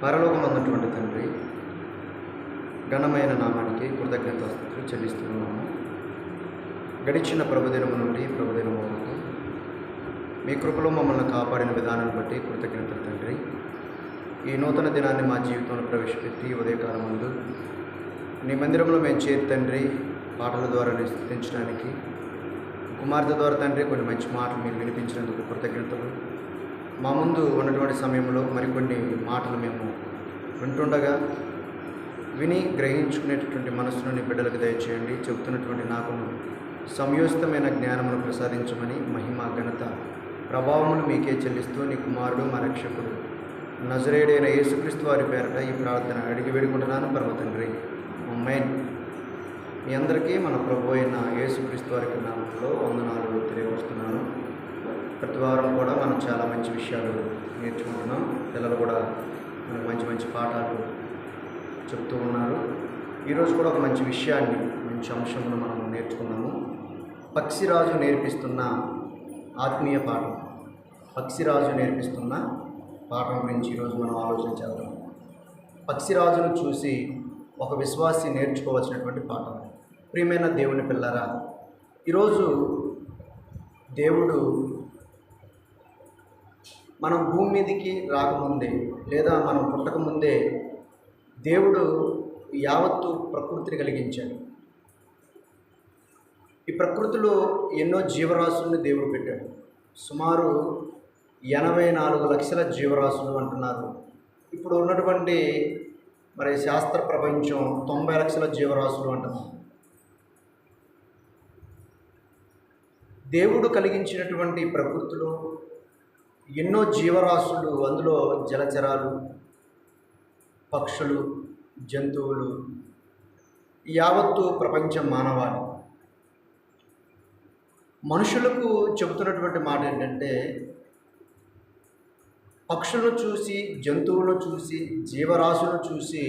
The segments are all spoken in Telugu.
పరలోకమందున్నటువంటి తండ్రి, ఘనమైన నామానికి కృతజ్ఞతాస్తుతులు చెల్లిస్తున్నాము. గడిచిన ప్రభుదినము నుండి ప్రభుదినము వరకు మీ కృపలో మమ్మల్ని కాపాడిన విధానాన్ని బట్టి కృతజ్ఞతలు తండ్రి. ఈ నూతన దినాన్ని మా జీవితంలో ప్రవేశపెట్టి ఉదయకాలం ముందు నీ మందిరంలో మేము చేరి తండ్రి, పాటల ద్వారా స్తుతించడానికి, కుమార్తె ద్వారా తండ్రి కొన్ని మంచి మాటలు మీరు వినిపించినందుకు కృతజ్ఞతలు. మా ముందు ఉన్నటువంటి సమయంలో మరికొన్ని మాటలు మేము వింటుండగా విని గ్రహించుకునేటటువంటి మనసును నీ బిడ్డలకు దయచేయండి. చెబుతున్నటువంటి నాకు సంయోజితమైన జ్ఞానమును ప్రసాదించమని మహిమ ఘనత ప్రభావములు మీకే చెల్లిస్తూ నీ కుమారుడు మా రక్షకుడు నజరేయుడైన యేసుక్రీస్తు వారి పేరట ఈ ప్రార్థన అడిగి వేడుకుంటున్నాను పరమ తండ్రి, ఆమేన్. మీ అందరికీ మన ప్రభు అయిన యేసుక్రీస్తు వారికి నామంలో వందనాలు తెలియవస్తున్నాను. ప్రతి వారం కూడా మనం చాలా మంచి విషయాలు నేర్చుకుంటున్నాం. పిల్లలు కూడా మనకు మంచి మంచి పాఠాలు చెప్తూ ఉన్నారు. ఈరోజు కూడా ఒక మంచి విషయాన్ని, మంచి అంశంను మనం నేర్చుకున్నాము. పక్షిరాజు నేర్పిస్తున్న ఆత్మీయ పాఠం. పక్షిరాజు నేర్పిస్తున్న పాఠం గురించి ఈరోజు మనం ఆలోచన చేద్దాం. పక్షిరాజును చూసి ఒక విశ్వాసి నేర్చుకోవాల్సినటువంటి పాఠం. ప్రియమైన దేవుని పిల్లరా, ఈరోజు దేవుడు మనం భూమి మీదకి రాకముందే లేదా మనం పుట్టకముందే దేవుడు యావత్తు ప్రకృతిని కలిగించాడు. ఈ ప్రకృతిలో ఎన్నో జీవరాశుల్ని దేవుడు పెట్టాడు. సుమారు 84 లక్షల జీవరాశులు అంటున్నారు. ఇప్పుడు ఉన్నటువంటి శాస్త్ర ప్రపంచం 90 లక్షల జీవరాశులు అంటున్నారు. దేవుడు కలిగించినటువంటి ప్రకృతిలో ఎన్నో జీవరాశులు, అందులో జలచరాలు, పక్షులు, జంతువులు, యావత్తు ప్రపంచం మానవాళి. మనుషులకు చెబుతున్నటువంటి మాట ఏంటంటే, పక్షులను చూసి, జంతువులను చూసి, జీవరాశులను చూసి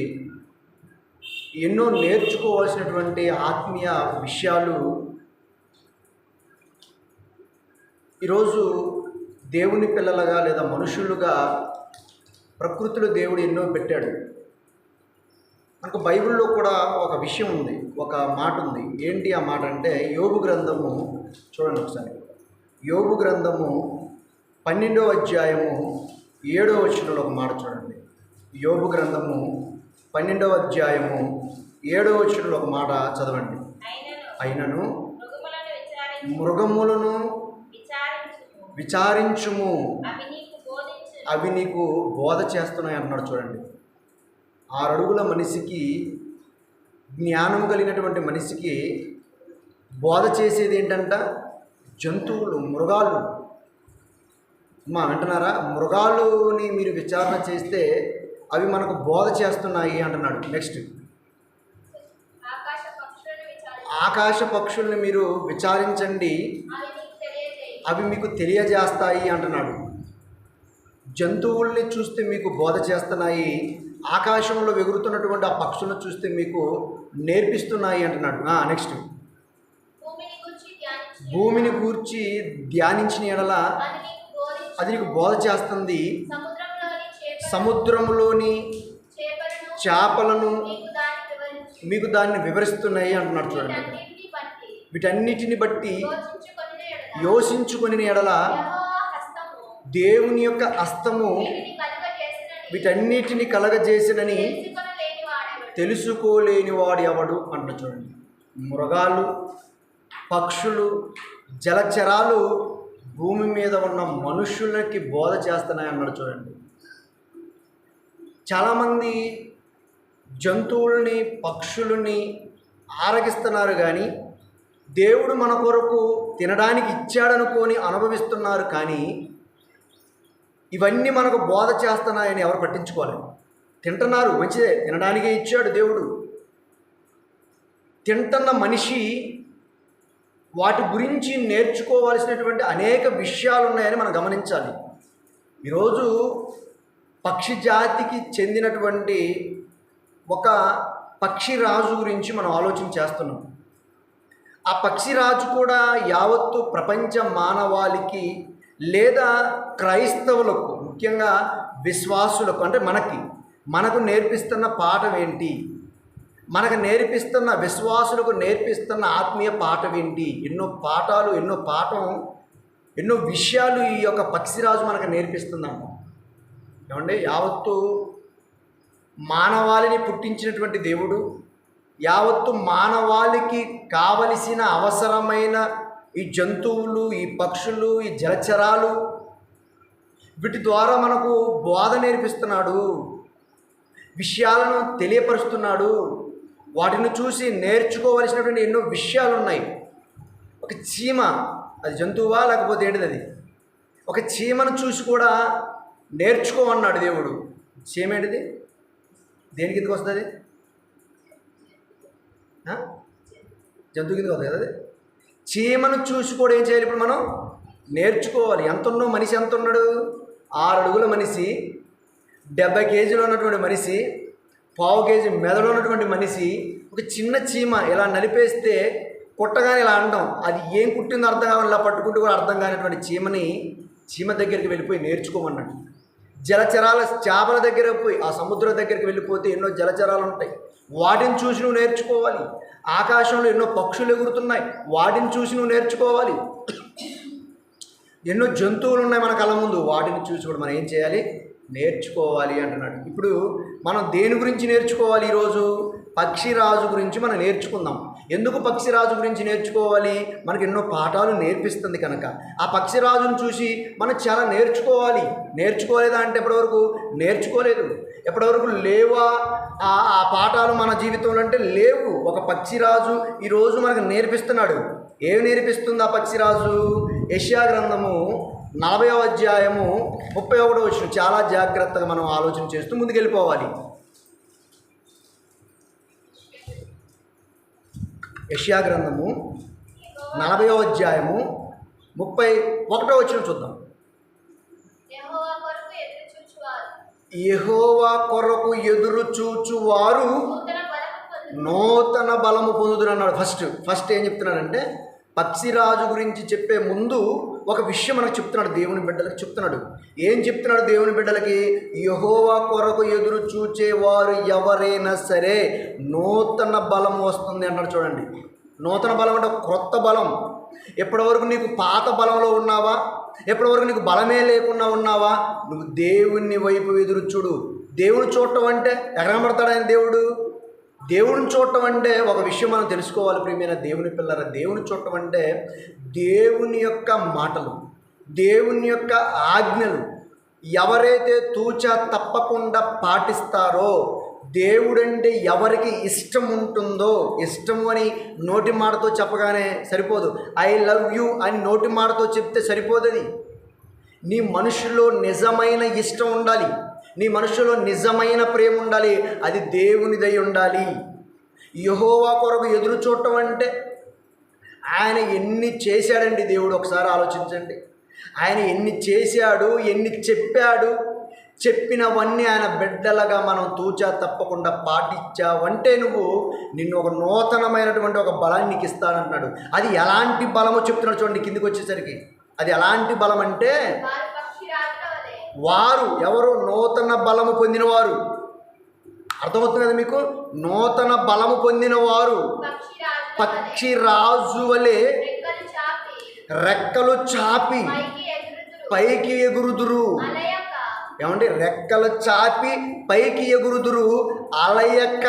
ఎన్నో నేర్చుకోవాల్సినటువంటి ఆత్మీయ విషయాలు ఈరోజు దేవుని పిల్లలుగా లేదా మనుషులుగా ప్రకృతిలో దేవుడు ఎన్నో పెట్టాడు. మనకు బైబిల్లో కూడా ఒక విషయం ఉంది, ఒక మాట ఉంది. ఏంటి ఆ మాట అంటే, యోబు గ్రంథము చూడండి ఒకసారి. యోబు గ్రంథము 12వ అధ్యాయము 7వ వచనంలో ఒక మాట చూడండి. యోబు గ్రంథము 12వ అధ్యాయము 7వ వచనంలో ఒక మాట చదవండి. అయినను మృగములను విచారించుము, అవి నీకు బోధ చేస్తున్నాయి అంటున్నాడు. చూడండి, 6 అడుగుల మనిషికి, జ్ఞానం కలిగినటువంటి మనిషికి బోధ చేసేది ఏంటంట? జంతువులు, మృగాలు. అంటున్నారా? మృగాలుని మీరు విచారణ చేస్తే అవి మనకు బోధ చేస్తున్నాయి అంటున్నాడు. నెక్స్ట్, ఆకాశ పక్షుల్ని మీరు విచారించండి, అవి మీకు తెలియజేస్తాయి అంటున్నాడు. జంతువుల్ని చూస్తే మీకు బోధ చేస్తున్నాయి, ఆకాశంలో ఎగురుతున్నటువంటి ఆ పక్షులను చూస్తే మీకు నేర్పిస్తున్నాయి అంటున్నాడు. నెక్స్ట్, భూమిని గూర్చి ధ్యానించిన ఎడల అది నీకు బోధ చేస్తుంది, సముద్రంలోని చేపలను మీకు దాన్ని వివరిస్తున్నాయి అంటున్నాడు. చూడండి, వీటన్నిటిని బట్టి యోచించుకొని ఎడల దేవుని యొక్క హస్తము వీటన్నిటిని కలగజేసినని తెలుసుకోలేని వాడు ఎవడు అంట. చూడండి, మృగాలు, పక్షులు, జలచరాలు భూమి మీద ఉన్న మనుషులకి బోధ చేస్తున్నాయి అన్నాడు. చూడండి, చాలామంది జంతువుల్ని, పక్షులని ఆరగిస్తున్నారు, కానీ దేవుడు మన కొరకు తినడానికి ఇచ్చాడనుకొని అనుభవిస్తున్నారు. కానీ ఇవన్నీ మనకు బోధ చేస్తున్నాయని ఎవరు పట్టించుకోవాలి. తింటున్నారు, మంచిదే, తినడానికే ఇచ్చాడు దేవుడు. తింటున్న మనిషి వాటి గురించి నేర్చుకోవాల్సినటువంటి అనేక విషయాలు ఉన్నాయని మనం గమనించాలి. ఈరోజు పక్షి జాతికి చెందినటువంటి ఒక పక్షిరాజు గురించి మనం ఆలోచన చేస్తున్నాం. ఆ పక్షిరాజు కూడా యావత్తు ప్రపంచ మానవాళికి లేదా క్రైస్తవులకు, ముఖ్యంగా విశ్వాసులకు, అంటే మనకి మనకు నేర్పిస్తున్న పాఠం ఏంటి, మనకు నేర్పిస్తున్న విశ్వాసులకు నేర్పిస్తున్న ఆత్మీయ పాఠం ఏంటి? ఎన్నో పాఠాలు, ఎన్నో విషయాలు ఈ యొక్క పక్షిరాజు మనకు నేర్పిస్తుందమ్మ. ఏమంటే యావత్తు మానవాళిని పుట్టించినటువంటి దేవుడు, యావత్తు మానవాళికి కావలసిన అవసరమైన ఈ జంతువులు, ఈ పక్షులు, ఈ జలచరాలు, వీటి ద్వారా మనకు బోధ నేర్పిస్తున్నాడు, విషయాలను తెలియపరుస్తున్నాడు. వాటిని చూసి నేర్చుకోవలసినటువంటి ఎన్నో విషయాలు ఉన్నాయి. ఒక చీమ, అది జంతువా లేకపోతే ఏంటిది? అది ఒక చీమను చూసి కూడా నేర్చుకోమన్నాడు దేవుడు. చీమ ఏంటిది? దేని కిందకి వస్తుంది? జంతువు కిందకి వస్తుంది కదా అది. చీమను చూసి కూడా ఏం చేయాలి? ఇప్పుడు మనం నేర్చుకోవాలి. ఎంత ఉన్నో మనిషి ఎంత ఉన్నాడు? 6 అడుగుల మనిషి, 70 కేజీలు ఉన్నటువంటి మనిషి, 1/4 కేజీ మెదడు ఉన్నటువంటి మనిషి, ఒక చిన్న చీమ ఇలా నలిపేస్తే కుట్టగానే ఇలా అంటాం, అది ఏం కుట్టిందో అర్థం కావాలి, ఇలా పట్టుకుంటూ కూడా అర్థం కానిటువంటి చీమ దగ్గరికి వెళ్ళిపోయి నేర్చుకోమన్నాడు. జలచరాల చేపల దగ్గర పోయి, ఆ సముద్రం దగ్గరికి వెళ్ళిపోతే ఎన్నో జలచరాలు ఉంటాయి, వాటిని చూసి నువ్వు నేర్చుకోవాలి. ఆకాశంలో ఎన్నో పక్షులు ఎగురుతున్నాయి, వాటిని చూసి నువ్వు నేర్చుకోవాలి. ఎన్నో జంతువులు ఉన్నాయి మన కళ్ళ ముందు, వాటిని చూసి కూడా మనం ఏం చేయాలి? నేర్చుకోవాలి అంటున్నాడు. ఇప్పుడు మనం దేని గురించి నేర్చుకోవాలి? ఈరోజు పక్షిరాజు గురించి మనం నేర్చుకుందాం. ఎందుకు పక్షిరాజు గురించి నేర్చుకోవాలి? మనకు ఎన్నో పాఠాలు నేర్పిస్తుంది కనుక ఆ పక్షిరాజును చూసి మనం చాలా నేర్చుకోవాలి. నేర్చుకోలేదా అంటే ఎప్పటివరకు నేర్చుకోలేదు, ఎప్పటివరకు లేవా ఆ పాఠాలు మన జీవితంలో అంటే లేవు. ఒక పక్షిరాజు ఈరోజు మనకు నేర్పిస్తున్నాడు. ఏమి నేర్పిస్తుంది ఆ పక్షిరాజు? యెషయా గ్రంథము 40వ అధ్యాయము 31వ వచనం. చాలా జాగ్రత్తగా మనం ఆలోచన చేస్తూ ముందుకెళ్ళిపోవాలి. యెషయా గ్రంథము 40వ అధ్యాయము 31వ వచనం చూద్దాం. యెహోవా కొరకు ఎదురు చూచువారు నూతన బలము పొందుదురు అన్నాడు. ఫస్ట్ ఏం చెప్తున్నాడంటే, పక్షిరాజు గురించి చెప్పే ముందు ఒక విషయం మనకు చెప్తున్నాడు, దేవుని బిడ్డలకు చెప్తున్నాడు. ఏం చెప్తున్నాడు దేవుని బిడ్డలకి? యెహోవా కొరకు ఎదురు చూచేవారు ఎవరైనా సరే నూతన బలం వస్తుంది అన్నాడు. చూడండి, నూతన బలం అంటే క్రొత్త బలం. ఎప్పటివరకు నీకు పాత బలంలో ఉన్నావా? ఎప్పటివరకు నీకు బలమే లేకుండా ఉన్నావా? నువ్వు దేవుని వైపు ఎదురు చూడు. దేవుని చూడటం అంటే ఎక్కడ కనబడతాడు ఆయన? దేవుడిని చూడటం అంటే ఒక విషయం మనం తెలుసుకోవాలి ప్రియమైన దేవుని పిల్లరా. దేవుని చూడటం అంటే దేవుని యొక్క మాటలు, దేవుని యొక్క ఆజ్ఞలు ఎవరైతే తూచా తప్పకుండా పాటిస్తారో, దేవుడంటే ఎవరికి ఇష్టం ఉంటుందో, ఇష్టము అని నోటి మాటతో చెప్పగానే సరిపోదు. ఐ లవ్ యూ అని నోటి మాటతో చెప్తే సరిపోదు. అది నీ మనుషుల్లో నిజమైన ఇష్టం ఉండాలి, నీ మనుషులో నిజమైన ప్రేమ ఉండాలి, అది దేవునిదై ఉండాలి. యెహోవా కొరకు ఎదురు చూడటం అంటే ఆయన ఎన్ని చేశాడండి దేవుడు, ఒకసారి ఆలోచించండి. ఆయన ఎన్ని చేశాడు, ఎన్ని చెప్పాడు. చెప్పినవన్నీ ఆయన బిడ్డలుగా మనం తూచా తప్పకుండా పాటించావంటే నిన్ను ఒక నూతనమైనటువంటి ఒక బలాన్ని నీకు ఇస్తానంటున్నాడు. అది ఎలాంటి బలమో చెప్తున్నాడు చూడండి కిందికి వచ్చేసరికి. అది ఎలాంటి బలం అంటే, వారు ఎవరు? నూతన బలము పొందినవారు. అర్థమవుతుంది కదా మీకు? నూతన బలము పొందినవారు పక్షిరాజు వలె రెక్కలు చాపి పైకి ఎగురుదురు. ఏమండి? రెక్కలు చాపి పైకి ఎగురుదురు, అలయక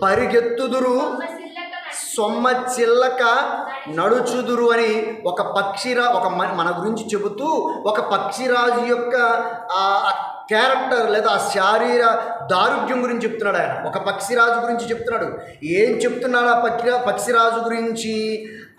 పరిగెత్తుదురు, సొమ్మ చిల్లక నడుచుదురు అని ఒక మన గురించి చెబుతూ ఒక పక్షిరాజు యొక్క క్యారెక్టర్ లేదా ఆ శారీర దారుఢ్యం గురించి చెప్తున్నాడు ఆయన. ఒక పక్షిరాజు గురించి చెప్తున్నాడు. ఏం చెప్తున్నాడు ఆ పక్షిరాజు గురించి?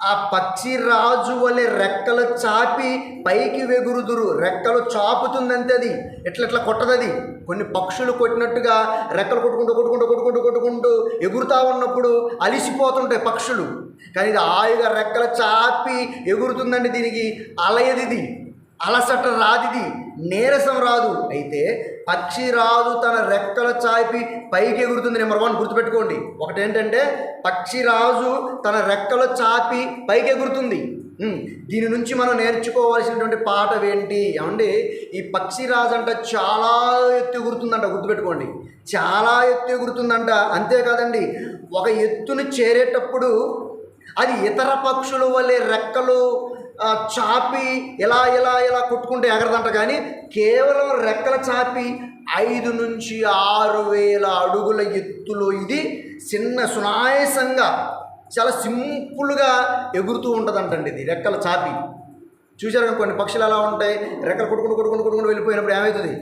ఆ పక్షిరాజు వలె రెక్కలు చాపి పైకి వెగురుదురు. రెక్కలు చాపుతుందంతే, అది ఎట్లా కొట్టదు. అది కొన్ని పక్షులు కొట్టినట్టుగా రెక్కలు కొట్టుకుంటూ ఎగురుతూ ఉన్నప్పుడు అలిసిపోతుంటాయి పక్షులు. కానీ ఇది హాయిగా రెక్కలు చాపి ఎగురుతుందండి. దీనికి అలయది, అలసట రాదిది, నీరసం రాదు. అయితే పక్షిరాజు తన రెక్కల చాపి పైకి ఎగురుతుంది. నెంబర్ 1 గుర్తుపెట్టుకోండి. ఒకటేంటంటే పక్షిరాజు తన రెక్కలు చాపి పైకి ఎగురుతుంది. దీని నుంచి మనం నేర్చుకోవాల్సినటువంటి పాఠం ఏంటి ఏమండి? ఈ పక్షిరాజు అంట చాలా ఎత్తు ఎగురుతుందంట, గుర్తుపెట్టుకోండి, చాలా ఎత్తు ఎగురుతుందంట. అంతేకాదండి, ఒక ఎత్తును చేరేటప్పుడు అది ఇతర పక్షుల వల్లే రెక్కలు చాపి ఇలా ఇలా ఇలా కొట్టుకుంటే ఎగరదంట, కానీ కేవలం రెక్కల చాపి 5 నుంచి 6,000 అడుగుల ఎత్తులో ఇది చిన్న సునాయాసంగా చాలా సింపుల్గా ఎగురుతూ ఉంటుందంటండి. ఇది రెక్కల చాపి. చూసారు కొన్ని పక్షులు ఎలా ఉంటాయి, రెక్కలు కొట్టుకుంటూ వెళ్ళిపోయినప్పుడు ఏమవుతుంది?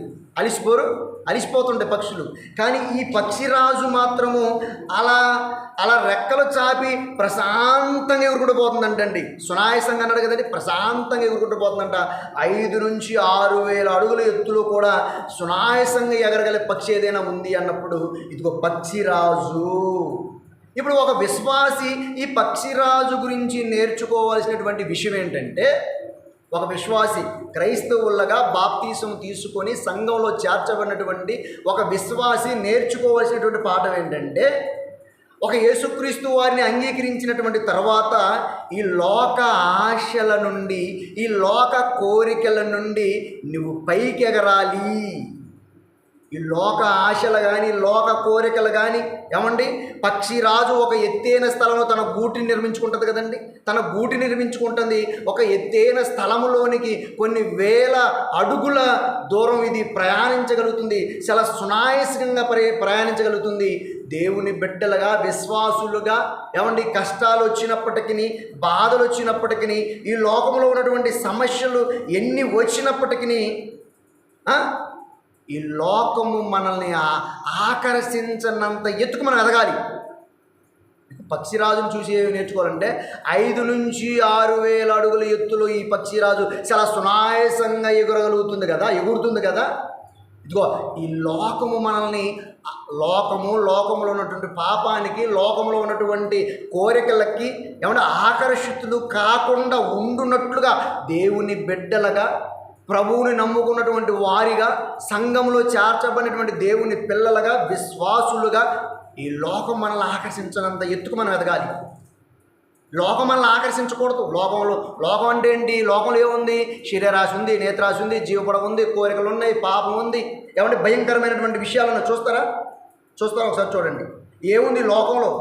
అలిసిపోతుంటాయి పక్షులు. కానీ ఈ పక్షిరాజు మాత్రము అలా రెక్కలు చాపి ప్రశాంతంగా ఎగురుకుంటూ పోతుందంటండి. సునాయాసంగా అన్నాడు కదండి, ప్రశాంతంగా ఎగురుకుంటూ పోతుందంట. 5 నుంచి 6,000 అడుగుల ఎత్తులో కూడా సునాయాసంగా ఎగరగల పక్షి ఏదైనా ఉంది అన్నప్పుడు ఇదిగో పక్షిరాజు. ఇప్పుడు ఒక విశ్వాసి ఈ పక్షిరాజు గురించి నేర్చుకోవాల్సినటువంటి విషయం ఏంటంటే, ఒక విశ్వాసి క్రైస్తవులుగా బాప్తీసం తీసుకొని సంఘంలో చేర్చబడినటువంటి ఒక విశ్వాసి నేర్చుకోవాల్సినటువంటి పాఠం ఏంటంటే, ఒక యేసుక్రీస్తు వారిని అంగీకరించినటువంటి తర్వాత ఈ లోక ఆశల నుండి, ఈ లోక కోరికల నుండి నువ్వు పైకి ఎగరాలి. ఈ లోక ఆశలు కానీ, లోక కోరికలు కానీ ఏమండి, పక్షిరాజు ఒక ఎత్తైన స్థలంలో తన గూటిని నిర్మించుకుంటుంది కదండి. తన గూటి నిర్మించుకుంటుంది ఒక ఎత్తైన స్థలములోనికి కొన్ని వేల అడుగుల దూరం ఇది ప్రయాణించగలుగుతుంది. చాలా సునాయాసంగా ప్రయాణించగలుగుతుంది. దేవుని బిడ్డలుగా, విశ్వాసులుగా ఏమండి, కష్టాలు వచ్చినప్పటికీ, బాధలు వచ్చినప్పటికీ, ఈ లోకంలో ఉన్నటువంటి సమస్యలు ఎన్ని వచ్చినప్పటికీ ఈ లోకము మనల్ని ఆకర్షించనంత ఎత్తుకు మనం ఎదగాలి. పక్షిరాజును చూసి ఏమి నేర్చుకోవాలంటే, 5 నుంచి 6,000 అడుగుల ఎత్తులో ఈ పక్షిరాజు చాలా సునాయాసంగా ఎగురుతుంది కదా. ఇదిగో ఈ లోకము మనల్ని, లోకంలో ఉన్నటువంటి పాపానికి, లోకంలో ఉన్నటువంటి కోరికలకి ఏమంటే ఆకర్షితులు కాకుండా ఉండున్నట్లుగా దేవుని బిడ్డలుగా, ప్రభువుని నమ్ముకున్నటువంటి వారిగా, సంఘంలో చేర్చబడినటువంటి దేవుని పిల్లలుగా, విశ్వాసులుగా ఈ లోకం మనల్ని ఆకర్షించినంత ఎత్తుకు మనం ఎదగాలి. లోకం మనల్ని ఆకర్షించకూడదు. లోకం అంటే ఏంటి? లోకంలో ఏముంది? శరీరాశి ఉంది, నేత్రాశి ఉంది, జీవపడం ఉంది, కోరికలు ఉన్నాయి, పాపం ఉంది, ఏమంటే భయంకరమైనటువంటి విషయాలను చూస్తారా? ఒకసారి చూడండి. ఏముంది లోకంలో?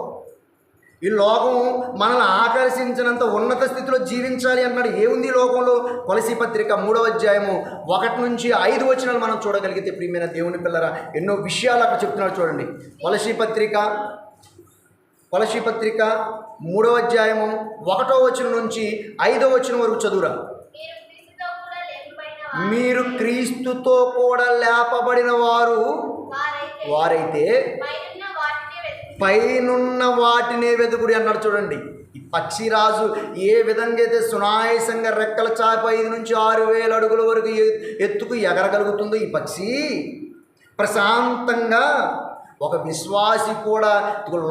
ఈ లోకం మనల్ని ఆకర్షించినంత ఉన్నత స్థితిలో జీవించాలి అన్నాడు. ఏముంది లోకంలో? కొలసీ పత్రిక 3వ అధ్యాయము 1 నుంచి 5 వచనాలు మనం చూడగలిగితే ప్రియమైన దేవుని పిల్లరా, ఎన్నో విషయాలు అక్కడ చెప్తున్నాడు. చూడండి, కొలసీ పత్రిక 3వ అధ్యాయము 1వ వచనం నుంచి 5వ వచనం వరకు చదువురా. మీరు క్రీస్తుతో కూడా లేపబడిన వారైతే పైనున్న వాటినే వెతుకుడి అన్నాడు. చూడండి, ఈ పక్షిరాజు ఏ విధంగా అయితే సునాయాసంగా రెక్కల చాప 5 నుంచి 6,000 అడుగుల వరకు ఎత్తుకు ఎగరగలుగుతుందో ఈ పక్షి, ప్రశాంతంగా ఒక విశ్వాసి కూడా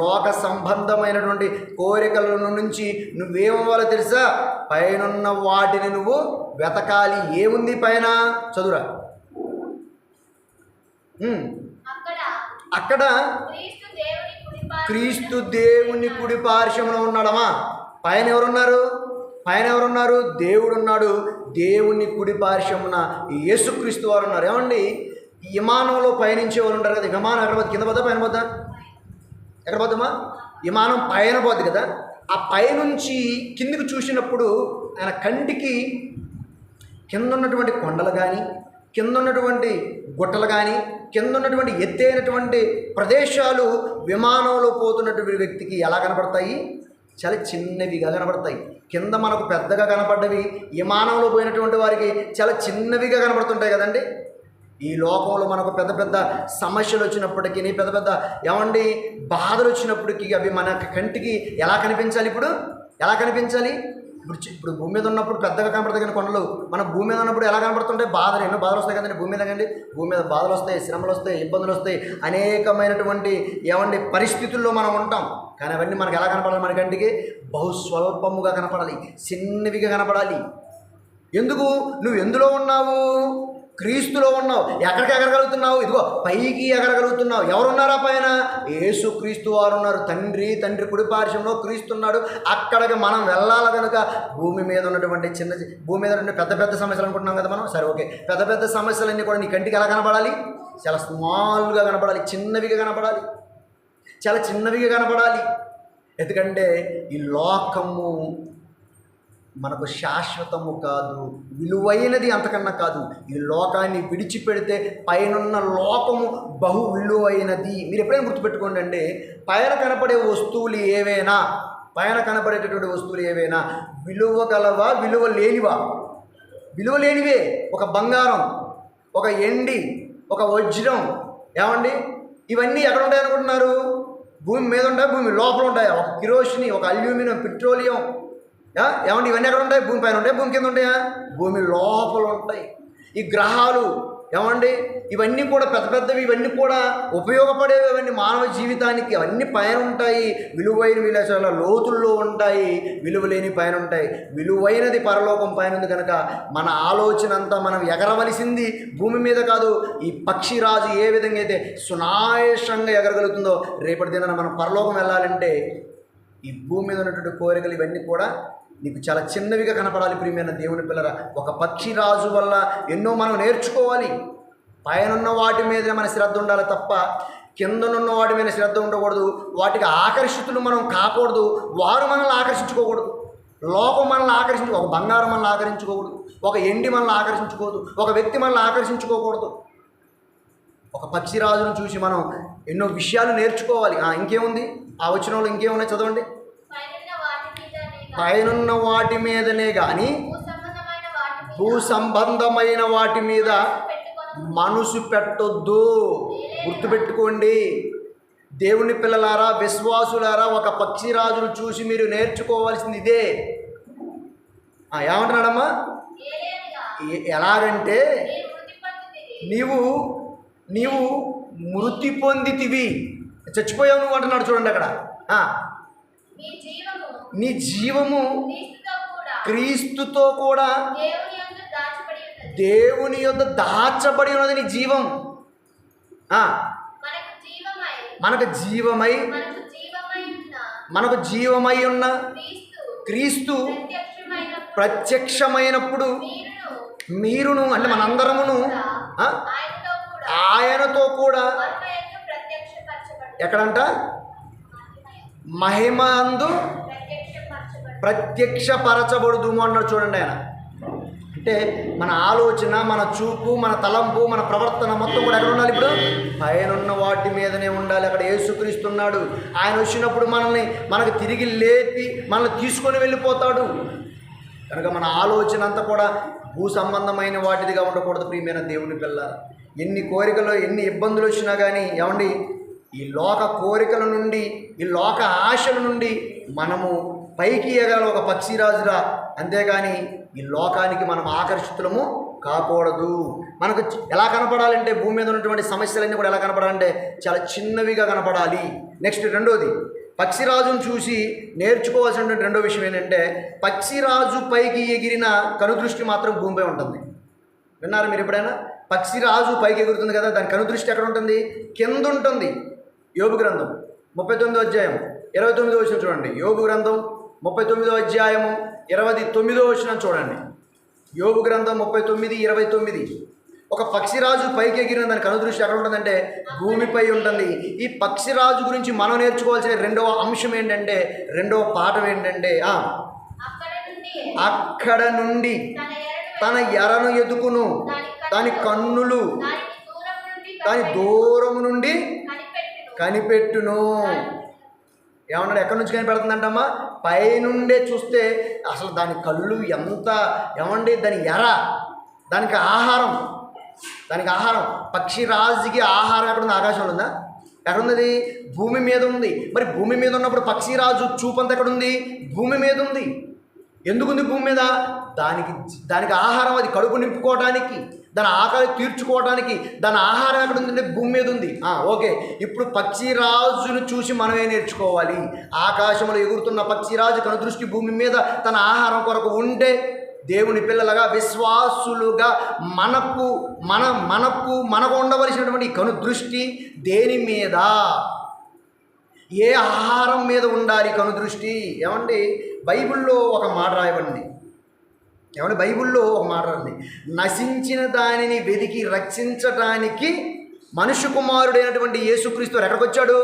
లోక సంబంధమైనటువంటి కోరికల నుంచి నువ్వేమవ్వాలో తెలుసా? పైనున్న వాటిని నువ్వు వెతకాలి. ఏముంది పైన? చదువురా. అక్కడ క్రీస్తు దేవుని కుడి పార్శ్వమున ఉన్నాడమ్మా. పైన ఎవరున్నారు? దేవుడున్నాడు. దేవుని కుడి పార్శ్వమున యేసుక్రీస్తు వారు ఉన్నారు. ఏమండి, విమానంలో పయనించే వాళ్ళు ఉంటారు కదా. విమానం ఎక్కడ పోద్ది? కింద పోద్దా, పైన పోద్దా? ఎక్కడ పోద్దమ్మా? విమానం పైన పోద్ది కదా. ఆ పైనుంచి కిందికి చూసినప్పుడు ఆయన కంటికి కింద ఉన్నటువంటి కొండలు కానీ, కింద ఉన్నటువంటి గుట్టలు కానీ, కింద ఉన్నటువంటి ఎత్తైనటువంటి ప్రదేశాలు విమానంలో పోతున్నటువంటి వ్యక్తికి ఎలా కనపడతాయి? చాలా చిన్నవిగా కనపడతాయి. కింద మనకు పెద్దగా కనపడ్డవి విమానంలో పోయినటువంటి వారికి చాలా చిన్నవిగా కనపడుతుంటాయి కదండి. ఈ లోకంలో మనకు పెద్ద పెద్ద సమస్యలు వచ్చినప్పటికీ, పెద్ద పెద్ద ఏమండి బాధలు వచ్చినప్పటికీ అవి మన కంటికి ఎలా కనిపించాలి? ఎలా కనిపించాలి? ఇప్పుడు భూమి మీద ఉన్నప్పుడు పెద్దగా కనపడతాయి కానీ కొండలు, మన భూమి మీద ఉన్నప్పుడు ఎలా కనపడుతుంటాయి? బాధలు, ఎన్నో బాధలు వస్తాయి కదండి భూమి మీద. కండి భూమి మీద బాధలు వస్తాయి, శ్రమలు వస్తాయి, ఇబ్బందులు వస్తాయి, అనేకమైనటువంటి ఏమండి పరిస్థితుల్లో మనం ఉంటాం. కానీ అవన్నీ మనకు ఎలా కనపడాలి? మన కంటికి బహుస్వల్పముగా కనపడాలి, చిన్నవిగా కనపడాలి. ఎందుకు? నువ్వు ఎందులో ఉన్నావు? క్రీస్తులో ఉన్నావు. ఎక్కడికి ఎగరగలుగుతున్నావు? ఇదిగో పైకి ఎగరగలుగుతున్నావు. ఎవరున్నారా పైన? యేసు క్రీస్తు వారు ఉన్నారు. తండ్రి కుడి పార్శ్వంలో క్రీస్తు ఉన్నాడు. అక్కడికి మనం వెళ్ళాలి కనుక భూమి మీద ఉన్నటువంటి భూమి మీద ఉన్న పెద్ద పెద్ద సమస్యలు అనుకుంటున్నాం కదా మనం. సరే, ఓకే, పెద్ద పెద్ద సమస్యలన్నీ కూడా నీ కంటికి ఎలా కనపడాలి? చాలా స్మాల్గా కనపడాలి, చిన్నవిగా కనపడాలి, చాలా చిన్నవిగా కనపడాలి. ఎందుకంటే ఈ లోకము మనకు శాశ్వతము కాదు, విలువైనది అంతకన్నా కాదు. ఈ లోకాన్ని విడిచిపెడితే పైనున్న లోకము బహు విలువైనది. మీరు ఎప్పుడైనా గుర్తుపెట్టుకోండి అండి, పైన కనపడే వస్తువులు ఏవైనా, పైన కనపడేటటువంటి వస్తువులు ఏవైనా విలువ గలవా, విలువ లేనివా? విలువ లేనివే. ఒక బంగారం, ఒక ఎండి, ఒక వజ్రం, ఏమండి, ఇవన్నీ ఎక్కడ ఉంటాయి అనుకుంటున్నారు? భూమి మీద ఉంటాయి, భూమి లోపల ఉంటాయి. ఒక కిరోసిని, ఒక అల్యూమినియం, పెట్రోలియం, ఏమంటే ఇవన్నీ ఎక్కడ ఉంటాయి? భూమి పైన ఉంటాయి, భూమి కింద ఉంటాయా? భూమి లోపల ఉంటాయి. ఈ గ్రహాలు, ఏమండి, ఇవన్నీ కూడా పెద్ద పెద్దవి, ఇవన్నీ కూడా ఉపయోగపడేవి, అవన్నీ మానవ జీవితానికి. అవన్నీ పైన ఉంటాయి. విలువైన విలాసాల లోతుల్లో ఉంటాయి, విలువ లేని పైన ఉంటాయి. విలువైనది పరలోకం పైన ఉంది కనుక మన ఆలోచన అంతా మనం ఎగరవలసింది భూమి మీద కాదు. ఈ పక్షిరాజు ఏ విధంగా అయితే సునాయాసంగా ఎగరగలుగుతుందో, రేపటి దినాన మనం పరలోకం వెళ్ళాలంటే ఈ భూమి మీద ఉన్నటువంటి కోరికలు ఇవన్నీ కూడా నీకు చాలా చిన్నవిగా కనపడాలి. ప్రియమైన దేవుని పిల్లరా, ఒక పక్షిరాజు వల్ల ఎన్నో మనం నేర్చుకోవాలి. పైనున్న వాటి మీద మన శ్రద్ధ ఉండాలి తప్ప కిందనున్న వాటి మీద శ్రద్ధ ఉండకూడదు. వాటికి ఆకర్షితులు మనం కాకూడదు. వారు మనల్ని ఆకర్షించుకోకూడదు. లోకం మనల్ని ఆకర్షించుకో, ఒక బంగారం మనల్ని ఆకర్షించుకోకూడదు, ఒక ఎండి మనల్ని ఆకర్షించుకోవద్దు, ఒక వ్యక్తి మనల్ని ఆకర్షించుకోకూడదు. ఒక పక్షిరాజును చూసి మనం ఎన్నో విషయాలు నేర్చుకోవాలి. ఇంకేముంది ఆ వచనంలో? ఇంకేమున్నాయి చదవండి. పైనున్న వాటి మీదనే కానీ భూ సంబంధమైన వాటి మీద మనసు పెట్టొద్దు. గుర్తుపెట్టుకోండి దేవుని పిల్లలారా, విశ్వాసులారా, ఒక పక్షిరాజును చూసి మీరు నేర్చుకోవాల్సింది ఇదే. ఏమంటున్నాడమ్మా? ఎలాగంటే నీవు మృతి పొందితివి, చచ్చిపోయావు నువ్వు అంటున్నాడు. చూడండి అక్కడ, నీ జీవము క్రీస్తుతో కూడా దేవుని యొద్ద దాచబడి ఉన్నది. నీ జీవం మనకు జీవమై ఉన్న క్రీస్తు ప్రత్యక్షమైనప్పుడు మీరును, అంటే మనందరమును ఆయనతో కూడా ఎక్కడంట? మహిమ అందు ప్రత్యక్షపరచబడుదుము అన్నాడు. చూడండి, ఆయన అంటే మన ఆలోచన, మన చూపు, మన తలంపు, మన ప్రవర్తన మొత్తం కూడా ఎక్కడ ఉండాలి? ఇప్పుడు పైన ఉన్న వాటి మీదనే ఉండాలి. అక్కడ యేసుక్రీస్తున్నాడు. ఆయన వచ్చినప్పుడు మనకు తిరిగి లేపి మనల్ని తీసుకొని వెళ్ళిపోతాడు. కనుక మన ఆలోచన అంతా కూడా భూ సంబంధమైన వాటిదిగా ఉండకూడదు. ప్రియమైన దేవుని పిల్ల, ఎన్ని కోరికలు, ఎన్ని ఇబ్బందులు వచ్చినా కానీ, ఏమండి, ఈ లోక కోరికల నుండి, ఈ లోక ఆశల నుండి మనము పైకి ఎగాలి ఒక పక్షిరాజురా. అంతేగాని ఈ లోకానికి మనం ఆకర్షితులము కాకూడదు. మనకు ఎలా కనపడాలంటే, భూమి మీద ఉన్నటువంటి సమస్యలన్నీ కూడా ఎలా కనపడాలంటే చాలా చిన్నవిగా కనపడాలి. నెక్స్ట్ రెండోది, పక్షిరాజును చూసి నేర్చుకోవాల్సినటువంటి రెండో విషయం ఏంటంటే, పక్షిరాజు పైకి ఎగిరిన కనుదృష్టి మాత్రం భూమిపై ఉంటుంది. విన్నారు మీరు ఎప్పుడైనా? పక్షిరాజు పైకి ఎగురుతుంది కదా, దాని కనుదృష్టి ఎక్కడ ఉంటుంది? కింద ఉంటుంది. యోబు గ్రంథం 39వ అధ్యాయం 29వ వచనం చూడండి. యోబు గ్రంథం 39వ అధ్యాయము 29వ వచనం చూడండి. యోబు గ్రంథం 39:29. ఒక పక్షిరాజు పైకి ఎగిరిన దాని కనుదృష్టి ఎక్కడ ఉంటుందంటే భూమిపై ఉంటుంది. ఈ పక్షిరాజు గురించి మనం నేర్చుకోవాల్సిన రెండవ అంశం ఏంటంటే, రెండవ పాఠం ఏంటంటే, అక్కడ నుండి తన ఎరను ఎదుకును, దాని కన్నులు దాని దూరము నుండి కనిపెట్టును. ఏమన్నాడు? ఎక్కడి నుంచి కనిపెడుతుందంటమ్మా? పైనుండే చూస్తే అసలు దాని కళ్ళు ఎంత, ఏమండి, దాని ఎర, దానికి ఆహారం. పక్షిరాజుకి ఆహారం ఎక్కడుంది? ఆకాశంలో ఉందా? ఎక్కడుంది? భూమి మీద ఉంది. మరి భూమి మీద ఉన్నప్పుడు పక్షిరాజు చూపంతా ఎక్కడుంది? భూమి మీద ఉంది. ఎందుకుంది భూమి మీద? దానికి ఆహారం, అది కడుపు నింపుకోవడానికి, దాని ఆకలి తీర్చుకోవడానికి దాని ఆహారం ఎక్కడ ఉందంటే భూమి మీద ఉంది. ఓకే, ఇప్పుడు పక్షిరాజును చూసి మనమే నేర్చుకోవాలి. ఆకాశంలో ఎగురుతున్న పక్షిరాజు కనుదృష్టి భూమి మీద తన ఆహారం కొరకు ఉంటే దేవుని పిల్లలుగా విశ్వాసులుగా మనకు ఉండవలసినటువంటి కనుదృష్టి దేని మీద, ఏ ఆహారం మీద ఉండాలి కనుదృష్టి? ఏమండి బైబిల్లో ఒక మాట రాయబడింది. బైబిల్లో ఒక మాట రాయండి. నశించిన దానిని వెతికి రక్షించడానికి మనుష్య కుమారుడైనటువంటి యేసుక్రీస్తు ఎక్కడికి వచ్చాడు?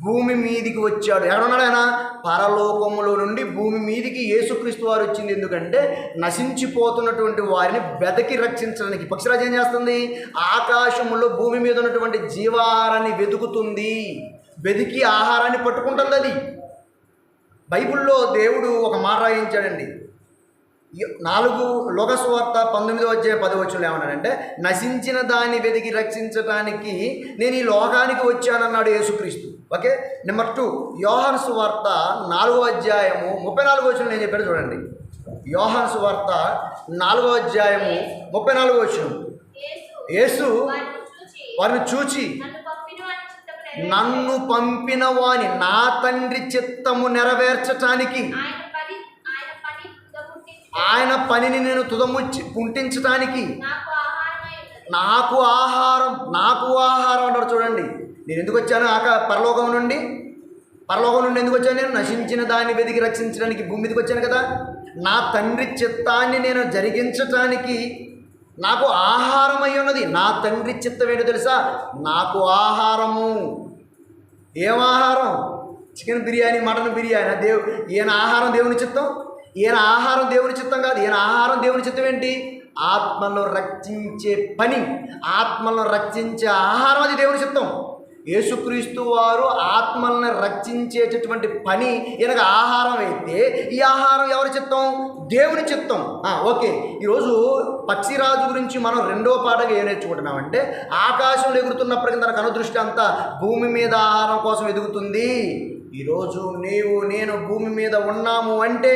భూమి మీదికి వచ్చాడు. ఎక్కడున్నాడు ఆయన? పరలోకములో నుండి భూమి మీదికి యేసుక్రీస్తు వారు వచ్చింది. ఎందుకంటే నశించిపోతున్నటువంటి వారిని వెతికి రక్షించడానికి. పక్షిరాజు ఏం చేస్తుంది? ఆకాశంలో భూమి మీద ఉన్నటువంటి జీవాహారాన్ని వెతుకుతుంది, వెతికి ఆహారాన్ని పట్టుకుంటుంది. అది బైబిల్లో దేవుడు ఒక మాట రాయించాడండి. 4 లోకసువార్త 19:10 ఏమన్నాడంటే, నశించిన దాన్ని వెతికి రక్షించడానికి నేను ఈ లోకానికి వచ్చానన్నాడు యేసుక్రీస్తు. ఓకే. నెంబర్ 2 యోహాను సువార్త 4:34 నేను చెప్పాను చూడండి. యోహాను సువార్త 4:34 యేసు వారిని చూచి, నన్ను పంపిన వాని నా తండ్రి చిత్తము నెరవేర్చటానికి, ఆయన పనిని నేను తుదముచ్చి పుంటించడానికి నాకు ఆహారం అన్నారు. చూడండి, నేను ఎందుకు వచ్చాను? పరలోకం నుండి ఎందుకు వచ్చాను? నేను నశించిన దాన్ని వెతికి రక్షించడానికి భూమి మీదకి వచ్చాను కదా. నా తండ్రి చిత్తాన్ని నేను జరిగించటానికి నాకు ఆహారం అయి ఉన్నది. నా తండ్రి చిత్తం ఏంటో తెలుసా? నాకు ఆహారము. ఏం ఆహారం? Chicken biryani, mutton biryani. ఈయన ఆహారం దేవుని చిత్తం. ఈయన ఆహారం దేవుని చిత్తం కాదు. ఈయన ఆహారం దేవుని చిత్తం ఏంటి? ఆత్మలను రక్షించే పని, ఆత్మలను రక్షించే ఆహారం, అది దేవుని చిత్తం. యేసుక్రీస్తు వారు ఆత్మలను రక్షించేటటువంటి పని ఈయనకు ఆహారం అయితే, ఈ ఆహారం ఎవరి చిత్తం? దేవుని చిత్తం. ఓకే. ఈరోజు పక్షిరాజు గురించి మనం 2వ పాఠంగా ఏం నేర్చుకుంటున్నామంటే, ఆకాశంలో ఎగురుతున్నప్పటికీ తన కనుదృష్టి అంతా భూమి మీద ఆహారం కోసం ఎదుగుతుంది. ఈరోజు నేను భూమి మీద ఉన్నాము అంటే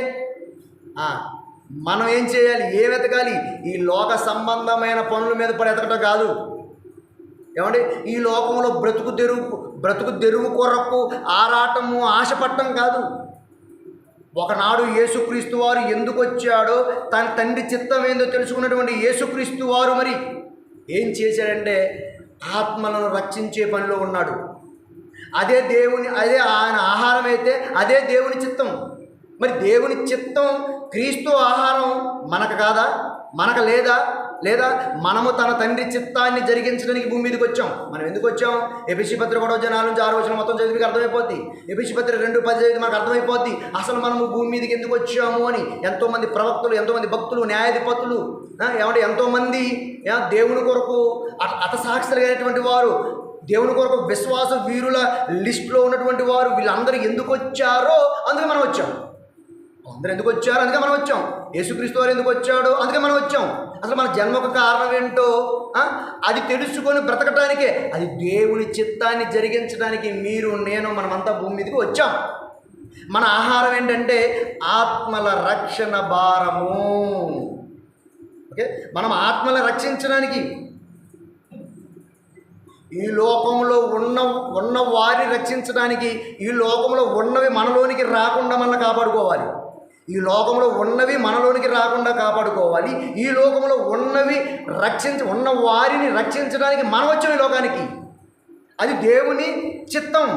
మనం ఏం చేయాలి? ఏ వెతకాలి? ఈ లోక సంబంధమైన పనుల మీద పడి ఎతకటం కాదు. ఏమండి, ఈ లోకంలో బ్రతుకు తెరువు కొరకు ఆరాటము, ఆశపడటం కాదు. ఒకనాడు యేసుక్రీస్తు వారు ఎందుకు వచ్చాడో, తన తండ్రి చిత్తం ఏందో తెలుసుకున్నటువంటి యేసుక్రీస్తు వారు మరి ఏం చేశాడంటే, ఆత్మలను రక్షించే పనిలో ఉన్నాడు. అదే ఆయన ఆహారం అయితే అదే దేవుని చిత్తం. మరి దేవుని చిత్తం, క్రీస్తు ఆహారం మనకు కాదా? మనకు లేదా మనము తన తండ్రి చిత్తాన్ని జరిగించడానికి భూమి మీదకి వచ్చాం. మనం ఎందుకు వచ్చాం? ఎఫెసీ పత్రిక 1:4-6 మొత్తం చదివికి అర్థమైపోద్ది. ఎఫెసీ పత్రిక 2:10 మనకు అర్థమైపోద్ది అసలు మనము భూమి మీదకి ఎందుకు వచ్చాము అని. ఎంతోమంది ప్రవక్తలు, ఎంతోమంది భక్తులు, న్యాయాధిపతులు, ఎంతోమంది దేవుని కొరకు హతసాక్షులైనటువంటి వారు, దేవుని కొరకు విశ్వాస వీరుల లిస్టులో ఉన్నటువంటి వారు, వీళ్ళందరూ ఎందుకు వచ్చారో అందుకే మనం వచ్చాం. అందరూ ఎందుకు వచ్చారు? అందుకే మనం వచ్చాం. యేసుక్రీస్తు వారు ఎందుకు వచ్చాడు? అందుకే మనం వచ్చాం. అసలు మన జన్మకు కారణం ఏంటో అది తెలుసుకొని బ్రతకటానికే, అది దేవుని చిత్తాన్ని జరిగించడానికి నేను మనమంతా భూమి మీదకి వచ్చాం. మన ఆహారం ఏంటంటే ఆత్మల రక్షణ భారము. ఓకే. మనం ఆత్మల రక్షించడానికి, ఈ లోకంలో ఉన్న వారిని రక్షించడానికి, ఈ లోకంలో ఉన్నవి మనలోనికి రాకుండా మనం కాపాడుకోవాలి. ఈ లోకంలో ఉన్నవి మనలోనికి రాకుండా కాపాడుకోవాలి. ఈ లోకంలో ఉన్న వారిని రక్షించడానికి మనం వచ్చాం ఈ లోకానికి. అది దేవుని చిత్తం.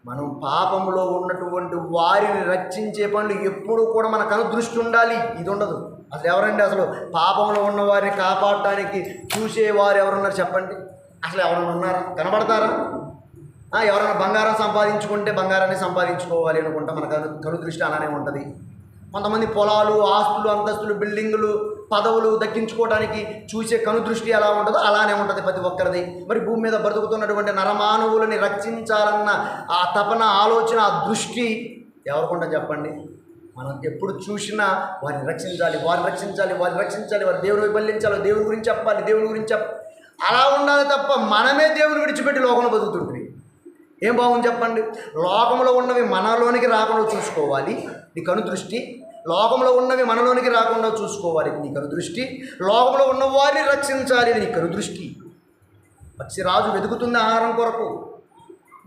మనం పాపంలో ఉన్నటువంటి వారిని రక్షించే పనులు ఎప్పుడూ కూడా మన కనుదృష్టి ఉండాలి. ఇది ఉండదు. అసలు ఎవరండి అసలు పాపంలో ఉన్న వారిని కాపాడటానికి చూసేవారు ఎవరున్నారు చెప్పండి? అసలు ఎవరన్నా ఉన్నారా? కనబడతారా? ఎవరైనా బంగారం సంపాదించుకుంటే బంగారాన్ని సంపాదించుకోవాలి అనుకుంటా మన కనుదృష్టి అలానే ఉంటుంది. కొంతమంది పొలాలు, ఆస్తులు, అంతస్తులు, బిల్డింగులు, పదవులు దక్కించుకోవడానికి చూసే కనుదృష్టి ఎలా ఉంటుందో అలానే ఉంటుంది ప్రతి ఒక్కరిది. మరి భూమి మీద బ్రతుకుతున్నటువంటి నరమానవులని రక్షించాలన్న ఆ తపన, ఆలోచన, ఆ దృష్టి ఎవరికుంటా చెప్పండి? మనం ఎప్పుడు చూసినా వారిని రక్షించాలి, వారు దేవుని బలించాలి, దేవుని గురించి చెప్పాలి, అలా ఉండాలి తప్ప మనమే దేవుని విడిచిపెట్టి లోకంలో బతుకుతుంటుంది. ఏం బాగుంది చెప్పండి? లోకంలో ఉన్నవి మనలోనికి రాకుండా చూసుకోవాలి నీ కనుదృష్టి. లోకంలో ఉన్నవి మనలోనికి రాకుండా చూసుకోవాలి నీ కనుదృష్టి. లోకంలో ఉన్న వారిని రక్షించాలి నీ కనుదృష్టి. పక్షిరాజు వెతుకుతుంది ఆహారం కొరకు.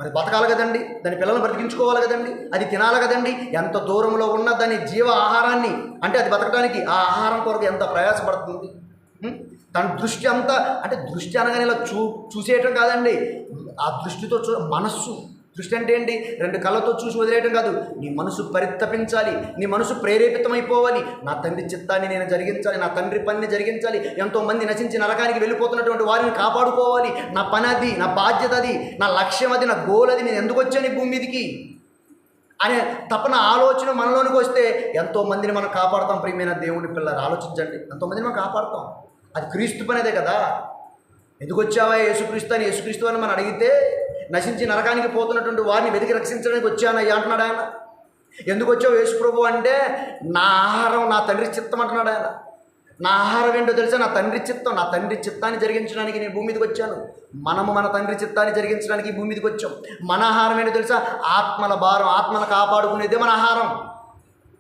మరి బతకాలి కదండి, దాని పిల్లల్ని బ్రతికించుకోవాలి కదండి, అది తినాలి కదండి. ఎంత దూరంలో ఉన్న దాని జీవ ఆహారాన్ని, అంటే అది బతకడానికి ఆ ఆహారం కొరకు ఎంత ప్రయాసపడుతుంది. తన దృష్టి అంతా, అంటే దృష్టి అనగానే ఇలా చూసేయటం కాదండి, ఆ దృష్టితో మనస్సు. దృష్టి అంటే ఏంటి? రెండు కళ్ళతో చూసి వదిలేయటం కాదు, నీ మనసు పరితపించాలి, నీ మనసు ప్రేరేపితమైపోవాలి. నా తండ్రి చిత్తాన్ని నేను జరిగించాలి, నా తండ్రి పనిని జరిగించాలి, ఎంతోమంది నశించి నరకానికి వెళ్ళిపోతున్నటువంటి వారిని కాపాడుకోవాలి, నా పని అది, నా బాధ్యత అది, నా లక్ష్యం అది, నా గోల్ అది, నేను ఎందుకు వచ్చాను ఈ భూమి మీదకి అనే తపన ఆలోచన మనలోనికి వస్తే ఎంతోమందిని మనం కాపాడుతాం. ప్రియమైన దేవుని పిల్లలు ఆలోచించండి, ఎంతోమందిని మనం కాపాడుతాం. అది క్రీస్తు పనేదే కదా. ఎందుకు వచ్చావా యేసుక్రీస్తు అని, యేసుక్రీస్తు అని మనం అడిగితే నశించి నరకానికి పోతున్నటువంటి వారిని వెతికి రక్షించడానికి వచ్చానయ్యా అంటున్నాడు ఆయన. ఎందుకు వచ్చావు యేసు ప్రభు అంటే, నా ఆహారం నా తండ్రి చిత్తం అంటున్నాడు ఆయన. నా ఆహారం ఏంటో తెలుసా? నా తండ్రి చిత్తం. నా తండ్రి చిత్తాన్ని జరిగించడానికి నేను భూమి మీదకి వచ్చాను. మనము మన తండ్రి చిత్తాన్ని జరిగించడానికి భూమి మీదకి వచ్చాం. మన ఆహారం ఏంటో తెలుసా? ఆత్మల భారం, ఆత్మను కాపాడుకునేదే మన ఆహారం.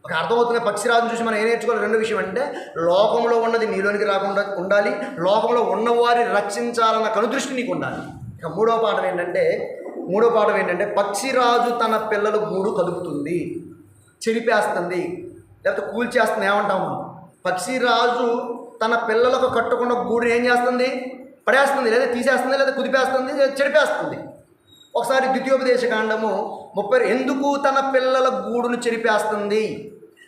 ఒక అర్థమవుతున్న పక్షిరాజును చూసి మనం ఏం నేర్చుకోవాలి? రెండు విషయం అంటే, లోకంలో ఉన్నది నీలోనికి రాకుండా ఉండాలి, లోకంలో ఉన్నవారిని రక్షించాలన్న కనుదృష్టి నీకు ఉండాలి. ఇక మూడో పాఠం ఏంటంటే పక్షిరాజు తన పిల్లల గూడు కదుపుతుంది, చెరిపేస్తుంది, లేకపోతే కూల్చేస్తుంది. ఏమంటాము మనం? పక్షిరాజు తన పిల్లలకు కట్టుకున్న గూడు ఏం చేస్తుంది? పడేస్తుంది, లేదా తీసేస్తుంది, లేదా కుదిపేస్తుంది, చెరిపేస్తుంది. ఒకసారి ద్వితీయోపదేశ కాండము 30 ఎందుకు తన పిల్లల గూడును చెరిపేస్తుంది,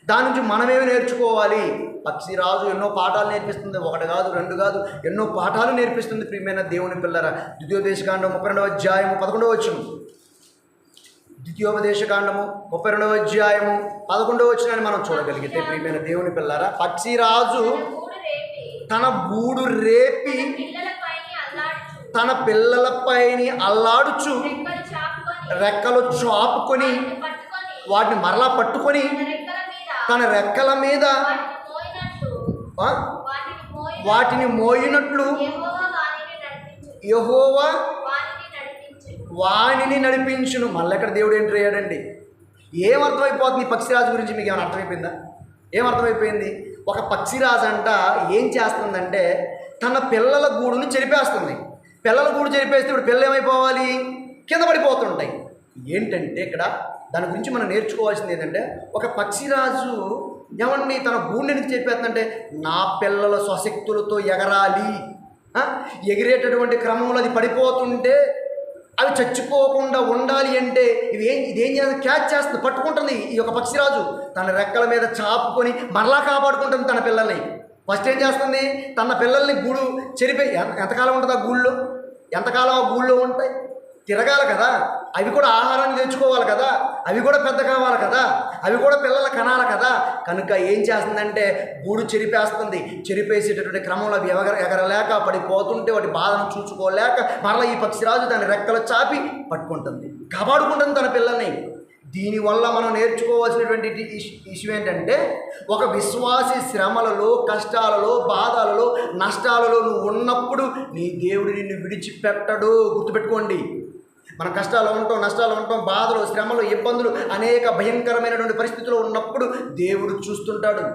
దాని నుంచి మనమేమి నేర్చుకోవాలి? పక్షిరాజు ఎన్నో పాఠాలు నేర్పిస్తుంది, ఒకటి కాదు రెండు కాదు, ఎన్నో పాఠాలు నేర్పిస్తుంది. ప్రియమైన దేవుని పిల్లరా, ద్వితీయోపదేశకాండం 32వ అధ్యాయము 11వ వచనం. ద్వితీయోపదేశకాండము 32వ అధ్యాయము 11వ వచనాన్ని మనం చూడగలిగితే, ప్రియమైన దేవుని పిల్లరా, పక్షిరాజు తన గూడు రేపి తన పిల్లలపైని అల్లాడుచు రెక్కలు చాపుకొని వాటిని మరలా పట్టుకొని తన రెక్కల మీద వాటిని మోయినట్లు యెహోవా వానిని నడిపించును. మళ్ళీ ఎక్కడ దేవుడు ఎంటర్ అయ్యాడండి? ఏమర్థమైపోతుంది ఈ పక్షిరాజు గురించి? మీకు ఏమైనా అర్థమైపోయిందా? ఏమర్థమైపోయింది? ఒక పక్షిరాజు అంట ఏం చేస్తుందంటే, తన పిల్లల గూడుని చెరిపేస్తుంది. పిల్లల గూడు చెరిపేస్తే ఇప్పుడు పిల్లలు ఏమైపోవాలి? కింద పడిపోతుంటాయి. ఏంటంటే ఇక్కడ దాని గురించి మనం నేర్చుకోవాల్సింది ఏంటంటే, ఒక పక్షిరాజు ఏమండి తన గూడుని ఎందుకు చెప్పేస్తుందంటే, నా పిల్లల స్వశక్తులతో ఎగరాలి, ఎగిరేటటువంటి క్రమంలో అది పడిపోతుంటే అవి చచ్చిపోకుండా ఉండాలి అంటే ఇదేం చేస్తుంది? క్యాచ్ చేస్తుంది, పట్టుకుంటుంది. ఈ యొక్క పక్షిరాజు తన రెక్కల మీద చాపుకొని మరలా కాపాడుకుంటుంది తన పిల్లల్ని. ఫస్ట్ ఏం చేస్తుంది? తన పిల్లల్ని గూడు చెరిపే ఎంతకాలం ఉంటుంది ఆ గూళ్ళో? ఎంతకాలం ఆ గూళ్ళో ఉంటాయి? తిరగాలి కదా, అవి కూడా ఆహారాన్ని తెచ్చుకోవాలి కదా, అవి కూడా పెద్ద కావాలి కదా, అవి కూడా పిల్లల కనాలి కదా. కనుక ఏం చేస్తుందంటే గూడు చెరిపేస్తుంది. చెరిపేసేటటువంటి క్రమంలో అవి ఎగరలేక పడిపోతుంటే వాటి బాధను చూసుకోలేక మరలా ఈ పక్షిరాజు దాని రెక్కలు చాపి పట్టుకుంటుంది, కాపాడుకుంటుంది తన పిల్లల్ని. దీనివల్ల మనం నేర్చుకోవాల్సినటువంటి ఇష్యూ ఏంటంటే, ఒక విశ్వాసి శ్రమలలో, కష్టాలలో, బాధలలో, నష్టాలలో నువ్వు ఉన్నప్పుడు నీ దేవుడు నిన్ను విడిచిపెట్టడు. గుర్తుపెట్టుకోండి. మనం కష్టాలు ఉంటాం, నష్టాలు ఉంటాం, బాధలు, శ్రమలు, ఇబ్బందులు, అనేక భయంకరమైనటువంటి పరిస్థితుల్లో ఉన్నప్పుడు దేవుడు చూస్తుంటాడు.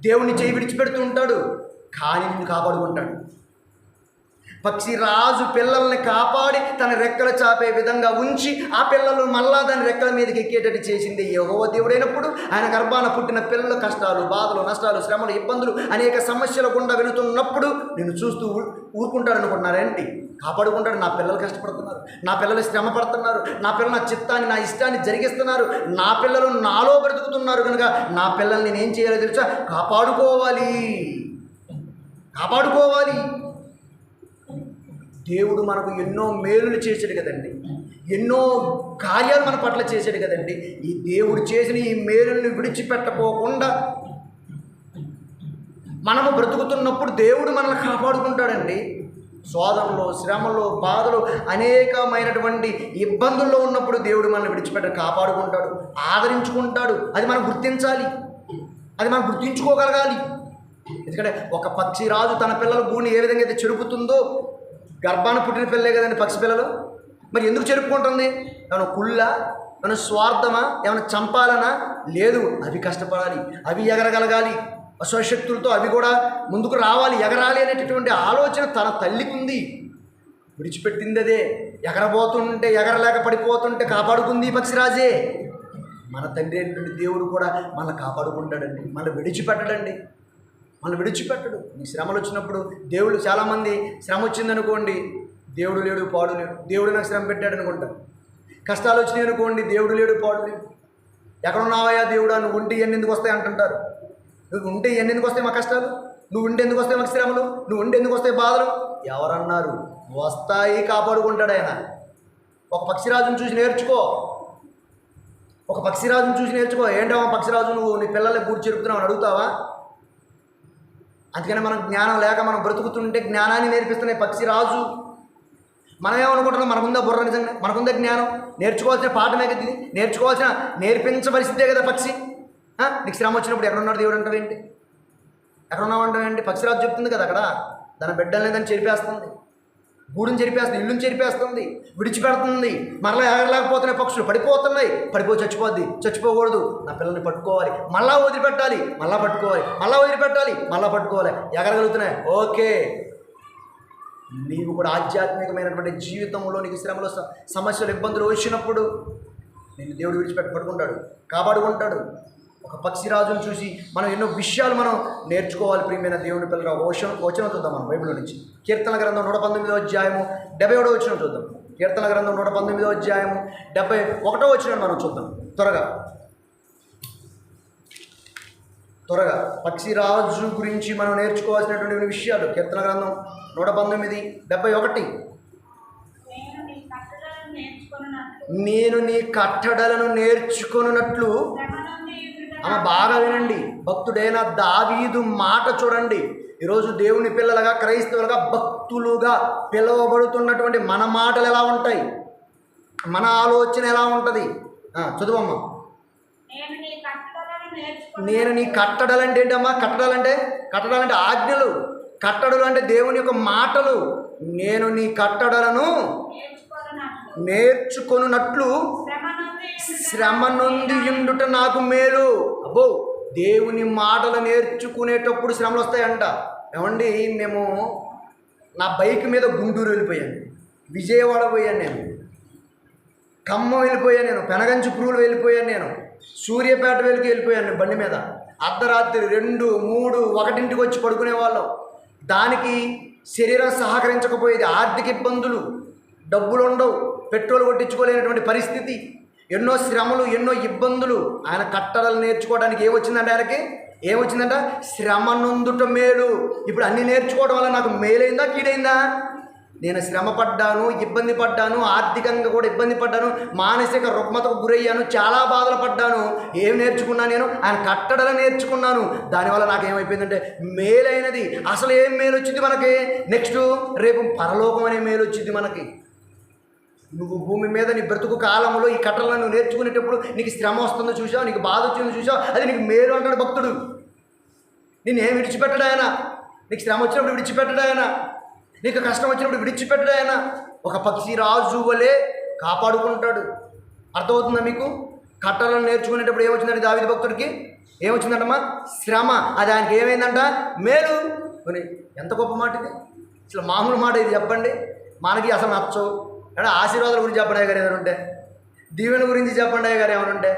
దేవుడిని చేయి విడిచిపెడుతూ ఉంటాడు, కానీ నిన్ను కాపాడుకుంటాడు. పక్షిరాజు పిల్లల్ని కాపాడి తన రెక్కలు చాపే విధంగా ఉంచి ఆ పిల్లలు మళ్ళా దాని రెక్కల మీదకి ఎక్కేటట్టు చేసింది యెహోవా దేవుడైనప్పుడు, ఆయన గర్భాన పుట్టిన పిల్లలు కష్టాలు, బాధలు, నష్టాలు, శ్రమలు, ఇబ్బందులు, అనేక సమస్యల గుండా వెళుతున్నప్పుడు నేను చూస్తూ ఊరుకుంటాడు అనుకుంటున్నారేంటి? కాపాడుకుంటాడు. నా పిల్లలు కష్టపడుతున్నారు, నా పిల్లలు శ్రమ పడుతున్నారు, నా పిల్లలు నా చిత్తాన్ని, నా ఇష్టాన్ని జరిగిస్తున్నారు, నా పిల్లలు నాలో బ్రతుకుతున్నారు, కనుక నా పిల్లల్ని నేనేం చేయాలో తెలుసా? కాపాడుకోవాలి. దేవుడు మనకు ఎన్నో మేలులు చేశాడు కదండి, ఎన్నో కార్యాలు మన పట్ల చేశాడు కదండి. ఈ దేవుడు చేసిన ఈ మేలుల్ని విడిచిపెట్టపోకుండా మనము బ్రతుకుతున్నప్పుడు దేవుడు మనల్ని కాపాడుకుంటాడండి. శోధనలో, శ్రమలో, బాధలు, అనేకమైనటువంటి ఇబ్బందుల్లో ఉన్నప్పుడు దేవుడు మనల్ని విడిచిపెట్ట కాపాడుకుంటాడు, ఆదరించుకుంటాడు. అది మనం గుర్తించాలి, అది మనం గుర్తించుకోగలగాలి. ఎందుకంటే ఒక పక్షిరాజు తన పిల్లల గూడిని ఏ విధంగా అయితే చెరుపుతుందో, గర్భాన పుట్టిన పిల్లలే కదండి పక్షి పిల్లలు, మరి ఎందుకు చెరుపుకుంటుంది? ఏమైనా కుళ్ళా, ఏమైనా స్వార్థమా, ఏమైనా చంపాలనా? లేదు, అవి కష్టపడాలి, అవి ఎగరగలగాలి, స్వశక్తులతో అవి కూడా ముందుకు రావాలి, ఎగరాలి అనేటటువంటి ఆలోచన తన తల్లికి ఉంది. విడిచిపెట్టింది అదే. ఎగరబోతుంటే ఎగరలేక పడిపోతుంటే కాపాడుకుంది ఈ పక్షిరాజే. మన తండ్రి అయినటువంటి దేవుడు కూడా మనల్ని కాపాడుకుంటాడండి, మనల్ని విడిచిపెట్టడండి, మనల్ని విడిచిపెట్టడు. నీ శ్రమలు వచ్చినప్పుడు దేవుడు, చాలామంది శ్రమ వచ్చిందనుకోండి దేవుడు లేడు పాడు లేడు, దేవుడు నాకు శ్రమ పెట్టాడు అనుకుంటారు. కష్టాలు వచ్చినాయి అనుకోండి దేవుడు లేడు పాడు లేడు. ఎక్కడున్నావయ్యా దేవుడా, నువ్వు ఉంటే ఇవన్నీ ఎందుకు వస్తాయి అంటుంటారు. నువ్వు ఉంటే ఇవన్నీ ఎందుకు వస్తాయి మా కష్టాలు, నువ్వు ఉంటే ఎందుకు వస్తాయి మాకు శ్రమలు, నువ్వు ఉంటే ఎందుకు వస్తాయి బాధలు? ఎవరన్నారు? వస్తాయి, కాపాడుకుంటాడు ఆయన. ఒక పక్షిరాజును చూసి నేర్చుకో, ఒక పక్షిరాజును చూసి నేర్చుకో. ఏంటో పక్షిరాజు నువ్వు నీ పిల్లల్ని గూడు చెరుపుతున్నావు అని అడుగుతావా? అందుకని మనం జ్ఞానం లేక మనం బ్రతుకుతుంటే జ్ఞానాన్ని నేర్పిస్తున్నాయి పక్షిరాజు. మనం ఏమనుకుంటున్నాం? మనకుందా బుర్ర? నిజంగా మనకుందా జ్ఞానం? నేర్చుకోవాల్సిన పాఠమే కదా ఇది, నేర్చుకోవాల్సిన నేర్పించవలసిందే కదా పక్షి. నీకు శ్రమ వచ్చినప్పుడు ఎక్కడున్నాడు దేవుడు అంటావు ఏంటి, ఎక్కడున్నావు అంటావు ఏంటి? పక్షిరాజు చెప్తుంది కదా అక్కడ, దాని బిడ్డల్ని దాన్ని చెరిపేస్తుంది, గూడుని చెరిపేస్తుంది, ఇల్లుని చెరిపేస్తుంది, విడిచిపెడుతుంది. మరలా ఎగరలేకపోతున్నాయి పక్షులు, పడిపోతున్నాయి, పడిపోయి చచ్చిపోద్ది. చచ్చిపోకూడదు, నా పిల్లల్ని పట్టుకోవాలి, మళ్ళా వదిలిపెట్టాలి, మళ్ళా పట్టుకోవాలి, మళ్ళా వదిలిపెట్టాలి, మళ్ళా పట్టుకోవాలి. ఎగరగలుగుతున్నాయి, ఓకే. నీవు కూడా ఆధ్యాత్మికమైనటువంటి జీవితంలో నీకు శ్రమలు, సమస్యలు, ఇబ్బందులు వచ్చినప్పుడు నేను దేవుడు విడిచిపెట్టి పట్టుకుంటాడు, కాపాడుకుంటాడు. ఒక పక్షిరాజును చూసి మనం ఎన్నో విషయాలు మనం నేర్చుకోవాలి. ప్రియమైన దేవుని పిల్లలు, వచనం చూద్దాం మనం బైబిల్ నుంచి. కీర్తన గ్రంథం 119వ అధ్యాయము 77వ వచనం చూద్దాం. కీర్తన గ్రంథం 119వ అధ్యాయము 71వ వచనం మనం చూద్దాం. త్వరగా పక్షిరాజు గురించి మనం నేర్చుకోవాల్సినటువంటి విషయాలు. కీర్తన గ్రంథం 119:71. నేను నీ కట్టడలను నేర్చుకొనున్నట్లు. బాగా వినండి, భక్తుడైన దావీదు మాట చూడండి. ఈరోజు దేవుని పిల్లలుగా, క్రైస్తవులుగా, భక్తులుగా పిలువబడుతున్నటువంటి మన మాటలు ఎలా ఉంటాయి, మన ఆలోచన ఎలా ఉంటుంది? చదువమ్మా. నేను నీ కట్టడలంటే ఏంటమ్మా? కట్టడాలంటే ఆజ్ఞలు, కట్టడలు అంటే దేవుని యొక్క మాటలు. నేను నీ కట్టడలను నేర్చుకొనున్నట్లు శ్రమ నొంది ఉండుట నాకు మేలు. అబ్బో, దేవుని మాటలు నేర్చుకునేటప్పుడు శ్రమలు వస్తాయంట. ఏమండి, మేము నా బైక్ మీద గుంటూరు వెళ్ళిపోయాను, విజయవాడ పోయాను, నేను ఖమ్మం వెళ్ళిపోయాను, నేను పెనగంచిప్రూలు వెళ్ళిపోయాను, నేను సూర్యాపేట వెళ్ళిపోయాను బండి మీద. అర్ధరాత్రి 2, 3, 1 వచ్చి పడుకునేవాళ్ళం. దానికి శరీరం సహకరించకపోయేది. ఆర్థిక ఇబ్బందులు, డబ్బులు ఉండవు, పెట్రోల్ కొట్టించుకోలేనటువంటి పరిస్థితి, ఎన్నో శ్రమలు, ఎన్నో ఇబ్బందులు. ఆయన కట్టడలు నేర్చుకోవడానికి ఏమొచ్చిందంటే, ఆయనకి ఏమొచ్చిందంట? శ్రమ నొందుట మేలు. ఇప్పుడు అన్నీ నేర్చుకోవడం వల్ల నాకు మేలైందా, కీడైందా? నేను శ్రమ పడ్డాను, ఇబ్బంది పడ్డాను, ఆర్థికంగా కూడా ఇబ్బంది పడ్డాను, మానసిక రుగ్మతకు గురయ్యాను, చాలా బాధలు పడ్డాను. ఏం నేర్చుకున్నాను నేను? ఆయన కట్టడలు నేర్చుకున్నాను. దానివల్ల నాకు ఏమైపోయిందంటే మేలైనది. అసలు ఏం మేలు వచ్చింది మనకి? నెక్స్ట్ రేపు పరలోకం అనే మేలు వచ్చింది మనకి. నువ్వు భూమి మీద నీ బ్రతుకు కాలంలో ఈ కట్టలను నువ్వు నేర్చుకునేటప్పుడు నీకు శ్రమ వస్తుందో చూసావు, నీకు బాధ వచ్చిందో చూసావు, అది నీకు మేలు అంటాడు భక్తుడు. నేను ఏం విడిచిపెట్టడు ఆయన. నీకు శ్రమ వచ్చినప్పుడు విడిచిపెట్టడు ఆయన, నీకు కష్టం వచ్చినప్పుడు విడిచిపెట్టడు ఆయన. ఒక పక్షి రాజు వలె కాపాడుకుంటాడు. అర్థమవుతుందా మీకు? కట్టలను నేర్చుకునేటప్పుడు ఏమొచ్చిందంటే దావీదు భక్తుడికి ఏమొచ్చిందంటమ్మా? శ్రమ. అది ఆయనకి ఏమైందంట? మేలు. మరి ఎంత గొప్ప మాట ఇది! అసలు మామూలు మాట ఇది చెప్పండి. మనకి అసలు నచ్చవు. అంటే ఆశీర్వాదాల గురించి చెప్పండి గారు ఏమైనా ఉంటే, దీవెన గురించి చెప్పండి గారు ఏమైనా ఉంటే,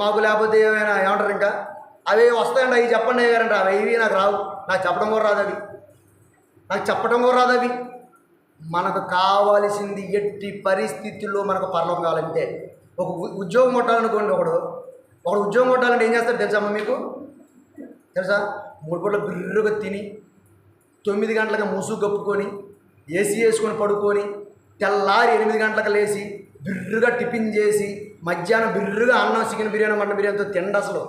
మాకు లేకపోతే ఏమైనా ఏమంటారు, ఇంకా అవి వస్తాయండి, అవి చెప్పండి గారంట. అవి ఇవి నాకు రావు, నాకు చెప్పడం కూడా రాదు, అవి మనకు కావాల్సింది ఎట్టి పరిస్థితుల్లో మనకు పరలోకం కావాలంటే. ఒక ఉద్యోగం కొట్టాలనుకోండి, ఒకడు ఉద్యోగం కొట్టాలంటే ఏం చేస్తాడు తెలుసమ్మా మీకు? తెలుసా? 3 పూటలు బిర్రుగా తిని 9 గంటలకు ముసుగు కప్పుకొని ఏసీ వేసుకొని పడుకొని తెల్లారి 8 గంటలకు లేచి బిర్రుగా టిఫిన్ చేసి మధ్యాహ్నం బిర్రుగా అన్నం, చికెన్ బిర్యానీ, మటన్ బిర్యానీతో తిండి. అసలు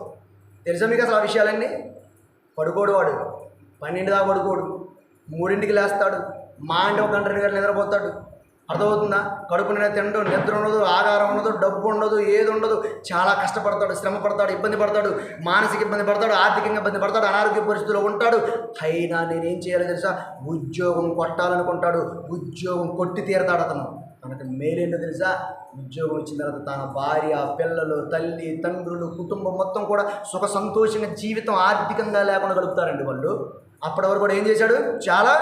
తెలుసా మీకు అసలు ఆ విషయాలన్నీ? పడుకోడు వాడు, 12 దాకా పడుకోడు, 3ంటికి లేస్తాడు, మా అంటే 1 గంట 2 గంటలు నిద్రపోతాడు. అర్థమవుతుందా? కడుపు నిండా తినడం, నిద్ర ఉండదు, ఆహారం ఉండదు, డబ్బు ఉండదు, ఏది ఉండదు. చాలా కష్టపడతాడు, శ్రమ పడతాడు, ఇబ్బంది పడతాడు, మానసిక ఇబ్బంది పడతాడు, ఆర్థికంగా ఇబ్బంది పడతాడు, అనారోగ్య పరిస్థితుల్లో ఉంటాడు. అయినా నేనేం చేయాలో తెలుసా? ఉద్యోగం కొట్టాలనుకుంటాడు, ఉద్యోగం కొట్టి తీరతాడు. తనకు మేలేంటో తెలుసా? ఉద్యోగం వచ్చిన తర్వాత తన భార్య, పిల్లలు, తల్లి, తండ్రులు, కుటుంబం మొత్తం కూడా సుఖ సంతోషంగా జీవితం ఆర్థికంగా లేకుండా గడుపుతారండి వాళ్ళు. అప్పటి వరకు కూడా ఏం చేశాడు? చాలా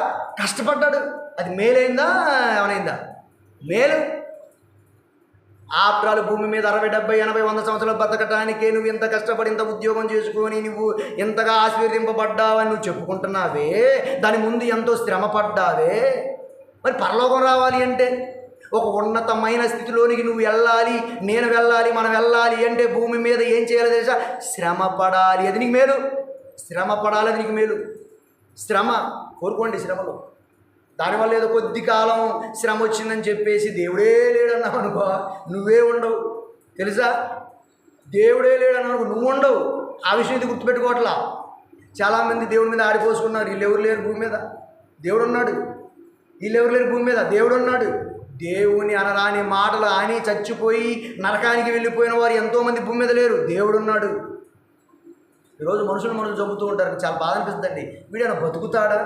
కష్టపడ్డాడు. అది మేలైందా ఏమైనా? మేలు. ఆఫ్టర్ ఆల్ భూమి మీద 60, 70, 80, 100 సంవత్సరాలు బతకటానికే నువ్వు ఇంత కష్టపడి ఇంత ఉద్యోగం చేసుకొని నువ్వు ఇంతగా ఆశీర్వదింపబడ్డావని నువ్వు చెప్పుకుంటున్నావే, దాని ముందు ఎంతో శ్రమ పడ్డావే. మరి పరలోకం రావాలి అంటే, ఒక ఉన్నతమైన స్థితిలోనికి నువ్వు వెళ్ళాలి, నేను వెళ్ళాలి, మనం వెళ్ళాలి అంటే భూమి మీద ఏం చేయాలి తెలుసా? శ్రమ పడాలి. అది నీకు మేలు. శ్రమ పడాలి, అది నీకు మేలు. శ్రమ కోరుకోండి. శ్రమలో దానివల్ల ఏదో కొద్ది కాలం శ్రమ వచ్చిందని చెప్పేసి దేవుడే లేడన్నావు అనుకో, నువ్వే ఉండవు. తెలుసా? దేవుడే లేడన్నావు నువ్వు ఉండవు. ఆ విషయం ఇది గుర్తుపెట్టుకోవట్లా. చాలామంది దేవుడి మీద ఆడిపోసుకున్నారు. వీళ్ళు ఎవరు లేరు భూమి మీద, దేవుడు ఉన్నాడు. వీళ్ళు ఎవరు లేరు భూమి మీద, దేవుడు ఉన్నాడు. దేవుని అనరాని మాటలు అని చచ్చిపోయి నరకానికి వెళ్ళిపోయిన వారు ఎంతోమంది భూమి మీద లేరు. దేవుడు ఉన్నాడు. ఈరోజు మనుషులు చంపుతూ ఉంటారు. చాలా బాధ అనిపిస్తుందండి. వీడైనా బతుకుతాడా?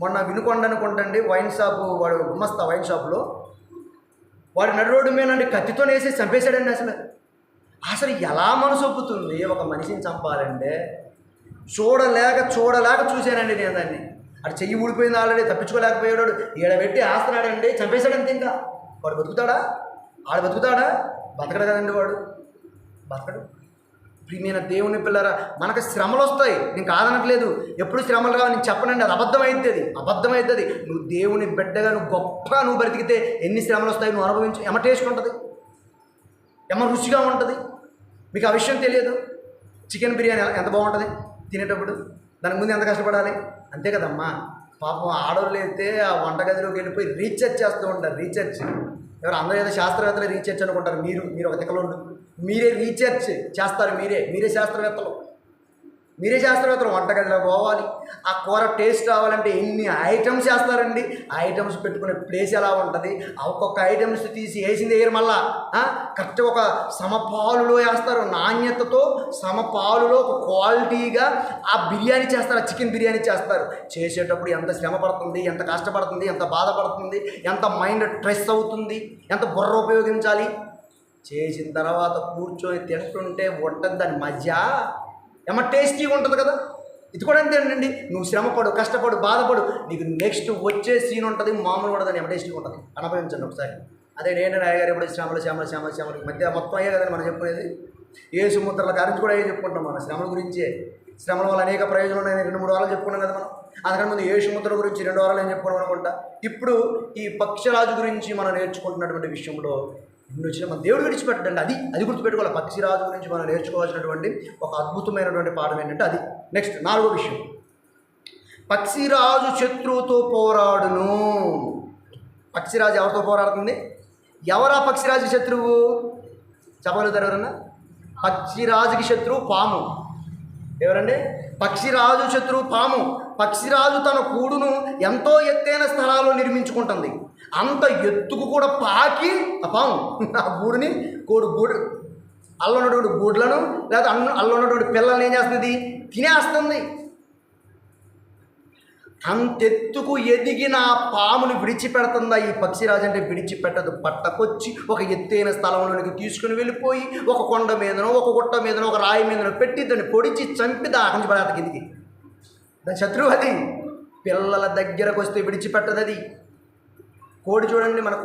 మొన్న వినుకొండ అనుకుంటండి, వైన్ షాపు వాడు గుమస్తా, వైన్ షాపులో వాడు నడు రోడ్డు మీద కత్తితో వేసి చంపేశాడండి. అసలు ఎలా మనసు ఒప్పుతుంది ఒక మనిషిని చంపాలంటే? చూడలేక చూశానండి నేను దాన్ని. అటు చెయ్యి ఊడిపోయింది, ఆల్రెడీ తప్పించుకోలేకపోయాడు. ఈడబెట్టి ఆస్తున్నాడండి, చంపేశాడంతే. ఇంకా వాడు బతుకుతాడా? బతుకుతాడా? బతకడు కదండి వాడు, బతకడు. ప్రియమైన దేవుని పిల్లరా, మనకు శ్రమలు వస్తాయి, నేను కాదనట్లేదు. ఎప్పుడు శ్రమలు రావు నేను చెప్పనండి. అది అబద్ధమవుతుంది. నువ్వు దేవుని బిడ్డగా నువ్వు గొప్పగా నువ్వు బ్రతికితే ఎన్ని శ్రమలు వస్తాయి నువ్వు అనుభవించు. ఎమ టేస్ట్ ఉంటుంది, ఎమ రుచిగా ఉంటుంది. మీకు ఆ విషయం తెలియదు. చికెన్ బిర్యానీ ఎంత బాగుంటుంది తినేటప్పుడు, దానికి ముందు ఎంత కష్టపడాలి, అంతే కదమ్మా. పాపం ఆడవాళ్ళు అయితే ఆ వంటగదిలోకి వెళ్ళిపోయి రీసెర్చ్ చేస్తూ ఉంటారు. రీసెర్చ్ ఎవరు? అందరూ ఏదో శాస్త్రవేత్తలు రీసెర్చ్ అనుకుంటారు. మీరు ఒక తిక్కలో మీరే రీసెర్చ్ చేస్తారు. మీరే శాస్త్రవేత్తలు. వంటగదిలో పోవాలి. ఆ కూర టేస్ట్ రావాలంటే ఎన్ని ఐటమ్స్ చేస్తారండి. ఆ ఐటమ్స్ పెట్టుకునే ప్లేస్ ఎలా ఉంటుంది, ఒక్కొక్క ఐటమ్స్ తీసి వేసింది వేయరు. మళ్ళా కరెక్ట్గా ఒక సమపాలులో వేస్తారు. నాణ్యతతో సమపాలులో ఒక క్వాలిటీగా ఆ బిర్యానీ చేస్తారు. ఆ చికెన్ బిర్యానీ చేస్తారు. చేసేటప్పుడు ఎంత శ్రమ పడుతుంది, ఎంత కష్టపడుతుంది, ఎంత బాధపడుతుంది, ఎంత మైండ్ స్ట్రెస్ అవుతుంది, ఎంత బుర్ర ఉపయోగించాలి. చేసిన తర్వాత కూర్చొని తింటుంటే ఉంటుంది దాని మజా. టేస్టీగా ఉంటుంది కదా. ఇది కూడా అంతేనండి. నువ్వు శ్రమపడు, కష్టపడు, బాధపడు, నీకు నెక్స్ట్ వచ్చే సీన్ ఉంటుంది. మామూలు కూడా దాన్ని టేస్టీగా ఉంటుంది. అనుభవించండి ఒకసారి. అదే నేను అయ్యగారు ఎప్పుడు శ్రమలు మధ్య మొత్తం అయ్యే కదండి మనం చెప్పుకునేది. యేసు ముద్రల కారించి కూడా ఏం చెప్పుకుంటాం మనం? శ్రమల గురించే. శ్రమల వల్ల అనేక ప్రయోజనాలు ఉన్నాయి. 2-3 వారాలు చెప్పుకున్నాం కదా మనం. అందుకని ముందు యేసు ముద్ర గురించి 2 వారాలు ఏం చెప్పుకున్నాం అనుకుంటా. ఇప్పుడు ఈ పక్షిరాజు గురించి మనం నేర్చుకుంటున్నటువంటి విషయంలో ఇన్ని వచ్చిన మన దేవుడు విడిచిపెట్టండి. అది గుర్తుపెట్టుకోవాలి. పక్షిరాజు గురించి మనం నేర్చుకోవాల్సినటువంటి ఒక అద్భుతమైనటువంటి పాఠం ఏంటంటే అది. నెక్స్ట్ 4వ విషయం, పక్షిరాజు శత్రువుతో పోరాడును. పక్షిరాజు ఎవరితో పోరాడుతుంది? ఎవరా పక్షిరాజు శత్రువు? చెప్పగలుగుతారు ఎవరన్నా? పక్షిరాజుకి శత్రువు పాము. ఎవరండి? పక్షిరాజు శత్రువు పాము. పక్షిరాజు తన కూడును ఎంతో ఎత్తైన స్థలాల్లో నిర్మించుకుంటుంది. అంత ఎత్తుకు కూడా పాకి ఆ పాము ఆ గూడుని గూడు అల్ల ఉన్నటువంటి గూడ్లను లేదా అల్ల ఉన్నటువంటి పిల్లల్ని ఏం చేస్తుంది? తినేస్తుంది. అంతెత్తుకు ఎదిగిన ఆ పామును విడిచిపెడుతుందా ఈ పక్షిరాజు అంటే? విడిచిపెట్టదు. పట్టకొచ్చి ఒక ఎత్తైన స్థలంలోనికి తీసుకుని వెళ్ళిపోయి ఒక కొండ మీదనో ఒక గుట్ట మీదనో ఒక రాయి మీదనో పెట్టి దాన్ని పొడిచి చంపి దాని పడేత కిందికి. దాని శత్రువు అది. పిల్లల దగ్గరకు వస్తే విడిచిపెట్టదు అది. కోడి చూడండి, మన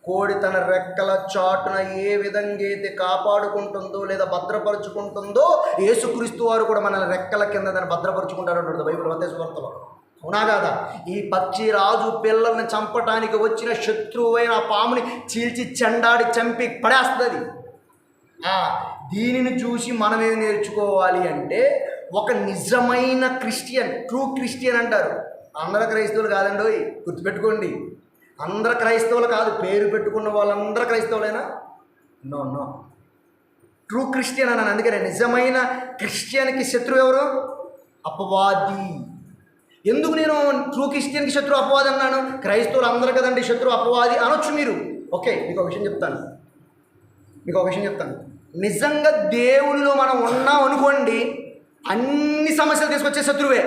కోడి తన రెక్కల చాటున ఏ విధంగా అయితే కాపాడుకుంటుందో లేదా భద్రపరుచుకుంటుందో యేసుక్రీస్తు వారు కూడా మన రెక్కల కింద దాన్ని భద్రపరుచుకుంటారు అంటుంది బైబిల్ మత్తయి. అవునా కాదా? ఈ పక్షిరాజు పిల్లల్ని చంపటానికి వచ్చిన శత్రువైన ఆ పాముని చీల్చి చెండాడి చంపి పడేస్తుంది. దీనిని చూసి మనమేం నేర్చుకోవాలి అంటే, ఒక నిజమైన క్రిస్టియన్, ట్రూ క్రిస్టియన్ అంటారు. అందరూ క్రైస్తవులు కాదండి, గుర్తుపెట్టుకోండి. అందరు క్రైస్తవులు కాదు, పేరు పెట్టుకున్న వాళ్ళందరూ క్రైస్తవులేనా? నో. ట్రూ క్రిస్టియన్ అన్నాను. అందుకనే నిజమైన క్రిస్టియన్కి శత్రువు ఎవరు? అపవాది. ఎందుకు నేను ట్రూ క్రిస్టియన్కి శత్రువు అపవాది అన్నాను? క్రైస్తవులు అందరూ కదండి శత్రువు అపవాది అనొచ్చు మీరు. ఓకే, మీకు ఒక విషయం చెప్తాను. నిజంగా దేవునిలో మనం ఉన్నాం అనుకోండి, అన్ని సమస్యలు తీసుకొచ్చే శత్రువే.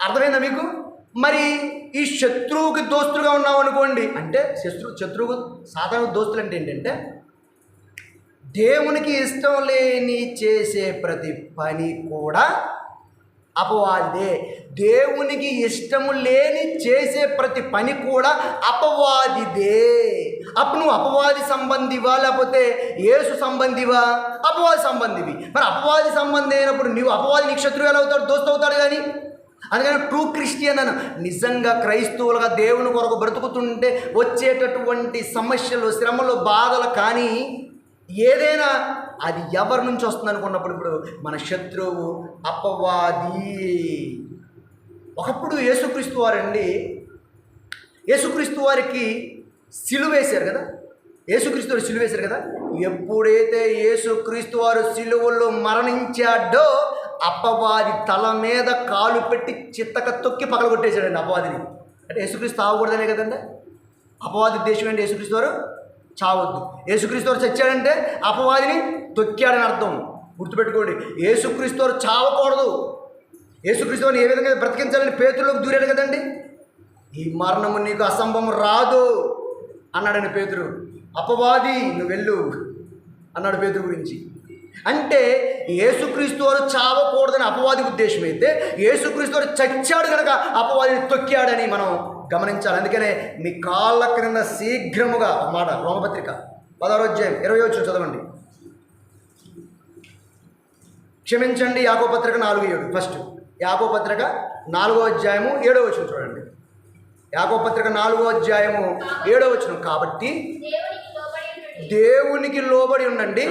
అర్థమైందా మీకు? మరి ఈ శత్రువుకి దోస్తులుగా ఉన్నాం అనుకోండి, అంటే శత్రువుకు సాధారణ దోస్తులు అంటే ఏంటంటే, దేవునికి ఇష్టం లేని చేసే ప్రతి పని కూడా అపవాదిదే. దేవునికి ఇష్టము లేని చేసే ప్రతి పని కూడా అపవాదిదే. అప్పుడు నువ్వు అపవాది సంబంధివా లేకపోతే యేసు సంబంధివా? అపవాది సంబంధివి. మరి అపవాది సంబంధి అయినప్పుడు నువ్వు అపవాది నీకు శత్రువు ఎలా అవుతాడు? దోస్తు అవుతాడు. కానీ అందుకని ట్రూ క్రిస్టియన్ అని నిజంగా క్రైస్తవులుగా దేవుని కొరకు బ్రతుకుతుంటే వచ్చేటటువంటి సమస్యలు, శ్రమలు, బాధలు కానీ ఏదైనా అది ఎవరి నుంచి వస్తుంది అనుకున్నప్పుడు ఇప్పుడు మన శత్రువు అపవాది. ఒకప్పుడు యేసుక్రీస్తు వారికి సిలువ వేశారు కదా. యేసుక్రీస్తు వారు సిలువ వేశారు కదా. ఎప్పుడైతే యేసుక్రీస్తు వారు సిలువలో మరణించాడో అపవాది తల మీద కాలు పెట్టి చిత్తక తొక్కి పగలగొట్టేశాడండి అపవాదిని. అంటే యేసుక్రీస్తు తాగకూడదనే కదండి అపవాది ఉద్దేశం. ఏంటి? యేసుక్రీస్తు వారు చావద్దు. యేసుక్రీస్తు వారు చచ్చాడంటే అపవాదిని తొక్కాడని అర్థం. గుర్తుపెట్టుకోండి, యేసుక్రీస్తు వారు చావకూడదు. యేసుక్రీస్తు వారిని ఏ విధంగా బ్రతికించాలని పేతురులోకి దూరాడు కదండి. ఈ మరణము నీకు అసంభవం రాదు అన్నాడండి పేతురు. అపవాది నువ్వు వెళ్ళు అన్నాడు పేతురు గురించి. అంటే యేసుక్రీస్తు వారు చావకూడదని అపవాది ఉద్దేశం అయితే యేసుక్రీస్తు వారు చచ్చాడు కనుక అపవాదిని తొక్కాడని మనం గమనించాలి. అందుకనే మీ కాళ్ళ క్రింద శీఘ్రముగా మాట రోమపత్రిక 16వ అధ్యాయం 20వ వచనం చదవండి. క్షమించండి, యాకోబు పత్రిక 4:7. ఫస్ట్ యాకోబు పత్రిక 4వ అధ్యాయము 7వ వచనం చూడండి. యాకోబు పత్రిక 4వ అధ్యాయము 7వ వచనం. కాబట్టి దేవునికి లోబడి ఉండండి,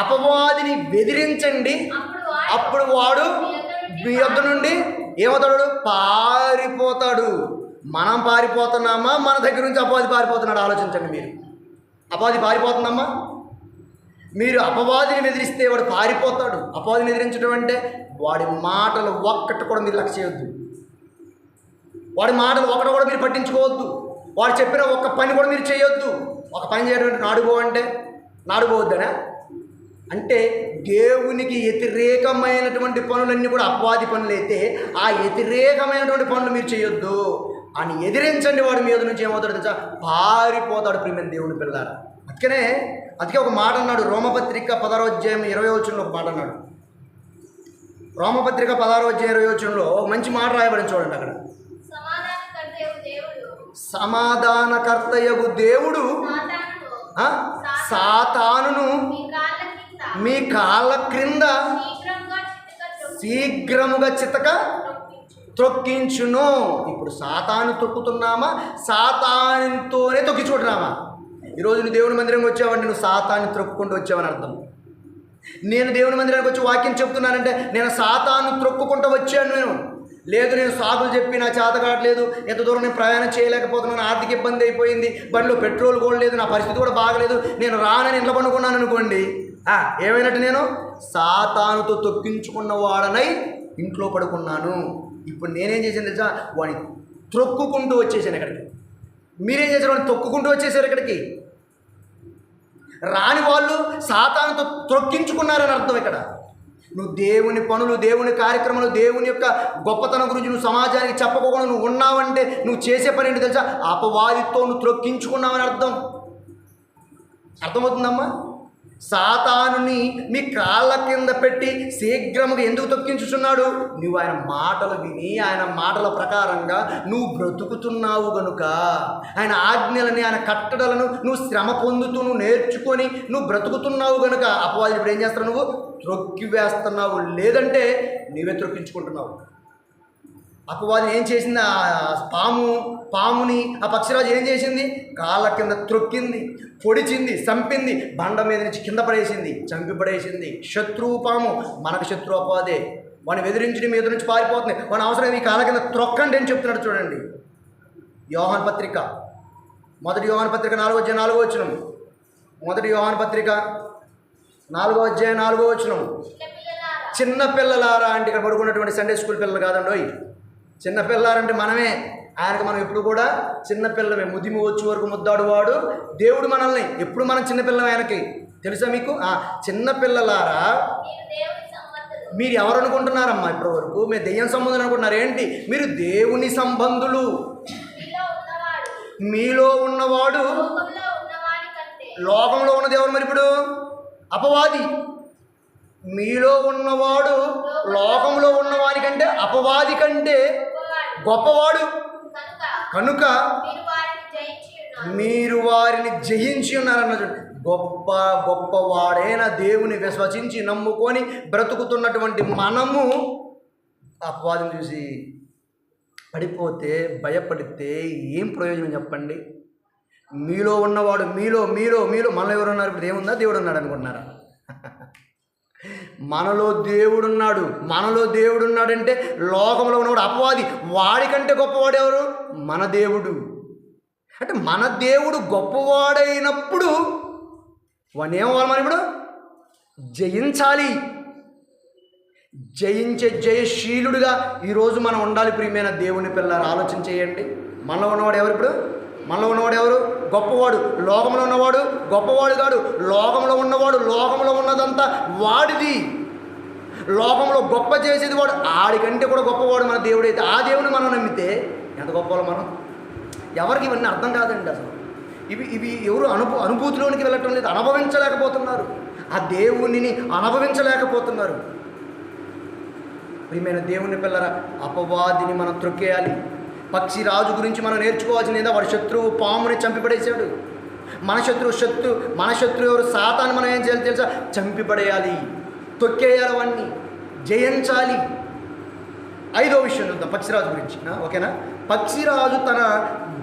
అపవాదిని బెదిరించండి, అప్పుడు వాడు మీ యొద్ద నుండి ఏమవుతాడు? పారిపోతాడు. మనం పారిపోతున్నామా? మన దగ్గర నుంచి అపవాది పారిపోతున్నాడు? ఆలోచించండి మీరు. అపవాది పారిపోతున్నామా? మీరు అపవాదిని బెదిరిస్తే వాడు పారిపోతాడు. అపవాదిని ఎదిరించడం అంటే వాడి మాటలు ఒక్కటి కూడా మీరు లక్ష్య చేయొద్దు. వాడి మాటలు ఒకటి కూడా మీరు పట్టించుకోవద్దు. వాడు చెప్పిన ఒక్క పని కూడా మీరు చేయొద్దు. ఒక పని చేయడం అంటే నాడుకోవద్దనా? అంటే దేవునికి వ్యతిరేకమైనటువంటి పనులన్నీ కూడా అపవాది పనులు అయితే ఆ వ్యతిరేకమైనటువంటి పనులు మీరు చేయొద్దు అని ఎదిరించండి. వాడి మీద నుంచి ఏమవుతాడు తెలుసా? పారిపోతాడు. ప్రియమైన దేవుని పిల్లారా, అందుకే ఒక మాట అన్నాడు. రోమపత్రిక 16వ అధ్యాయం 20వ వచనంలో ఒక మాట అన్నాడు. రోమపత్రిక 16వ అధ్యాయం 20వ వచనంలో మంచి మాట రాయబడి చూడండి. అక్కడ సమాధానకర్తయగు దేవుడు సాతానును మీ కాళ్ళ క్రింద శీఘ్రముగా చితక త్రొక్కించును. ఇప్పుడు సాతాను తొక్కుతున్నామా? సాతానుతోనే తొక్కించుకుంటున్నామా? ఈరోజు నువ్వు దేవుని మందిరంకి వచ్చావంటే నువ్వు సాతాన్ని త్రొక్కుంటూ వచ్చావని అర్థం. నేను దేవుని మందిరానికి వచ్చి వాక్యం చెప్తున్నానంటే నేను సాతాను త్రొక్కుంటూ వచ్చాను. నేను సాకులు చెప్పి నా చేత కావట్లేదు, ఎంత దూరం నేను ప్రయాణం చేయలేకపోతున్నాను, ఆర్థిక ఇబ్బంది అయిపోయింది, బండిలో పెట్రోల్ కూడా లేదు, నా పరిస్థితి కూడా బాగలేదు, నేను రానని ఇంట్లో పడుకున్నాను అనుకోండి, ఏమైనట్టు? నేను సాతానుతో తొక్కించుకున్న వాడనై ఇంట్లో పడుకున్నాను. ఇప్పుడు నేనేం చేశాను తెలుసా? వాడిని త్రొక్కుంటూ వచ్చేసాను ఇక్కడికి. మీరేం చేశారు? వాడిని తొక్కుంటూ వచ్చేసారు ఇక్కడికి. రాని వాళ్ళు సాతానుతో త్రొక్కించుకున్నారని అర్థం. ఇక్కడ నువ్వు దేవుని పనులు, దేవుని కార్యక్రమాలు, దేవుని యొక్క గొప్పతనం గురించి నువ్వు సమాజానికి చెప్పకుండా నువ్వు ఉన్నావంటే నువ్వు చేసే పని ఏంటి తెలుసా? అపవాదితో నువ్వు త్రొక్కించుకున్నావని అర్థమవుతుందమ్మా? సాతానుని మీ కాళ్ళ కింద పెట్టి శీఘ్రముగా ఎందుకు తొక్కించుచున్నాడు? నువ్వు ఆయన మాటలు విని ఆయన మాటల ప్రకారంగా నువ్వు బ్రతుకుతున్నావు గనుక, ఆయన ఆజ్ఞలని, ఆయన కట్టడలను నువ్వు శ్రమ పొందుతూ నువ్వు నేర్చుకొని నువ్వు బ్రతుకుతున్నావు గనుక అపవాది ఇప్పుడు ఏం చేస్తావు? నువ్వు త్రొక్కి వేస్తున్నావు. లేదంటే నువ్వే త్రొక్కించుకుంటున్నావు. అపవాది ఏం చేసింది? పాముని ఆ పక్షిరాజు ఏం చేసింది? కాళ్ళ కింద త్రొక్కింది, పొడిచింది, చంపింది, బండ మీద నుంచి కింద పడేసింది, చంపి పడేసింది. శత్రువు పాము, మనకు శత్రువు అపవాదే. వాడిని ఎదిరించి మీద నుంచి పారిపోతుంది. వాని అవసరం ఈ కాళ్ళ కింద త్రొక్కండి అని చెప్తున్నాడు. చూడండి, యోహాను పత్రిక 1 యోహాను పత్రిక 4వ అధ్యాయం 4వ వచనం. 1 యోహాను పత్రిక 4వ అధ్యాయం 4వ వచనం. చిన్న పిల్లలారా అంటే ఇక్కడ పడుకున్నటువంటి సండే స్కూల్ పిల్లలు కాదండి. చిన్న పిల్లారంటే మనమే. ఆయనకు మనం ఎప్పుడు కూడా చిన్నపిల్లమే. ముదిమి వచ్చే వరకు ముద్దాడువాడు దేవుడు మనల్ని. ఎప్పుడు మనం చిన్నపిల్లమే ఆయనకి. తెలుసా మీకు? చిన్నపిల్లలారా మీరు ఎవరు అనుకుంటున్నారమ్మా? ఇప్పటి వరకు మీరు దెయ్యం సంబంధులు అనుకుంటున్నారు. ఏంటి? మీరు దేవుని సంబంధులు. మీలో ఉన్నవాడు లోకంలో ఉన్నది ఎవరు? మరి ఇప్పుడు అపవాది. మీలో ఉన్నవాడు లోకంలో ఉన్నవాడి కంటే అపవాది కంటే గొప్పవాడు కనుక మీరు వారిని జయించి ఉన్నారన్న. గొప్పవాడైన దేవుని విశ్వసించి నమ్ముకొని బ్రతుకుతున్నటువంటి మనము అపవాదిని చూసి పడిపోతే భయపడితే ఏం ప్రయోజనం చెప్పండి? మీలో ఉన్నవాడు మీలో మీలో మీలో మనలో ఎవరున్నారు? ఇప్పుడు ఏముందా? దేవుడు ఉన్నాడు అనుకుంటున్నారా? మనలో దేవుడున్నాడు. మనలో దేవుడున్నాడంటే లోకంలో ఉన్నవాడు అపవాది, వాడికంటే గొప్పవాడు ఎవరు? మన దేవుడు. అంటే మన దేవుడు గొప్పవాడైనప్పుడు వాడిని ఏమవ్వాలి? మనం ఇప్పుడు జయించాలి. జయించే జయశీలుడిగా ఈరోజు మనం ఉండాలి. ప్రియమైన దేవుని పిల్లలు ఆలోచన చేయండి. మనలో ఉన్నవాడు ఎవరు? ఇప్పుడు మనలో ఉన్నవాడు ఎవరు? గొప్పవాడు. లోకంలో ఉన్నవాడు గొప్పవాడు కాడు. లోకంలో ఉన్నవాడు లోకంలో ఉన్నదంతా వాడిది. లోకంలో గొప్ప చేసేది వాడు. ఆడికంటే కూడా గొప్పవాడు మన దేవుడైతే ఆ దేవుని మనం నమ్మితే ఎంత గొప్పవాళ్ళు మనం. ఎవరికి ఇవన్నీ అర్థం కాదండి అసలు. ఇవి ఎవరు అనుభూతిలోనికి వెళ్ళటం లేదు, అనుభవించలేకపోతున్నారు. ఆ దేవునిని అనుభవించలేకపోతున్నారు. ప్రియమైన దేవుని పిల్లరా, అపవాదిని మనం త్రొక్కేయాలి. పక్షిరాజు గురించి మనం నేర్చుకోవాల్సింది ఏందా? వాడు శత్రువు పాముని చంపిపడేశాడు. మన శత్రువు ఎవరు? సాతాను. మనం ఏం చేయాలి తెలుసా? చంపిపడేయాలి, తొక్కేయాలి, వాడిని జయించాలి. 5వ విషయం చూద్దాం పక్షిరాజు గురించి. ఓకేనా? పక్షిరాజు తన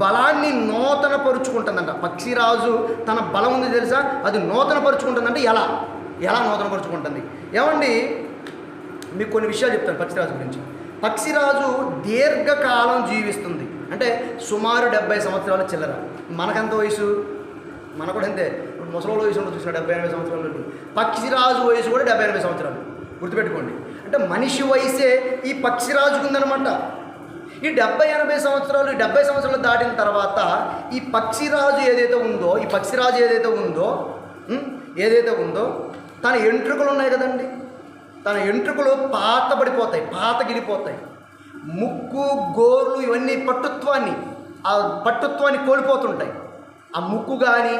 బలాన్ని నూతన పరుచుకుంటుందంట. పక్షిరాజు తన బలం ఉంది తెలుసా? అది నూతన పరుచుకుంటుందంటే ఎలా నూతన పరుచుకుంటుంది? ఏమండి, మీకు కొన్ని విషయాలు చెప్తాను పక్షిరాజు గురించి. పక్షిరాజు దీర్ఘకాలం జీవిస్తుంది. అంటే సుమారు 70 సంవత్సరాల చిల్లర. మనకెంత వయసు? మనకు కూడా అంతే. ఇప్పుడు ముసలి వయసు ఉంటుంది చూసిన 70-80 సంవత్సరాలు. పక్షిరాజు వయసు కూడా 70-80 సంవత్సరాలు. గుర్తుపెట్టుకోండి. అంటే మనిషి వయసే ఈ పక్షిరాజుకు ఉందన్నమాట. ఈ 70-80 సంవత్సరాలు 70 సంవత్సరాలు దాటిన తర్వాత ఈ పక్షిరాజు ఏదైతే ఉందో తన ఎంట్రుకలు ఉన్నాయి కదండి, తన ఎంట్రుకలు పాతగిలిపోతాయి. ముక్కు గోర్లు ఇవన్నీ పట్టుత్వాన్ని కోల్పోతుంటాయి. ఆ ముక్కు కానీ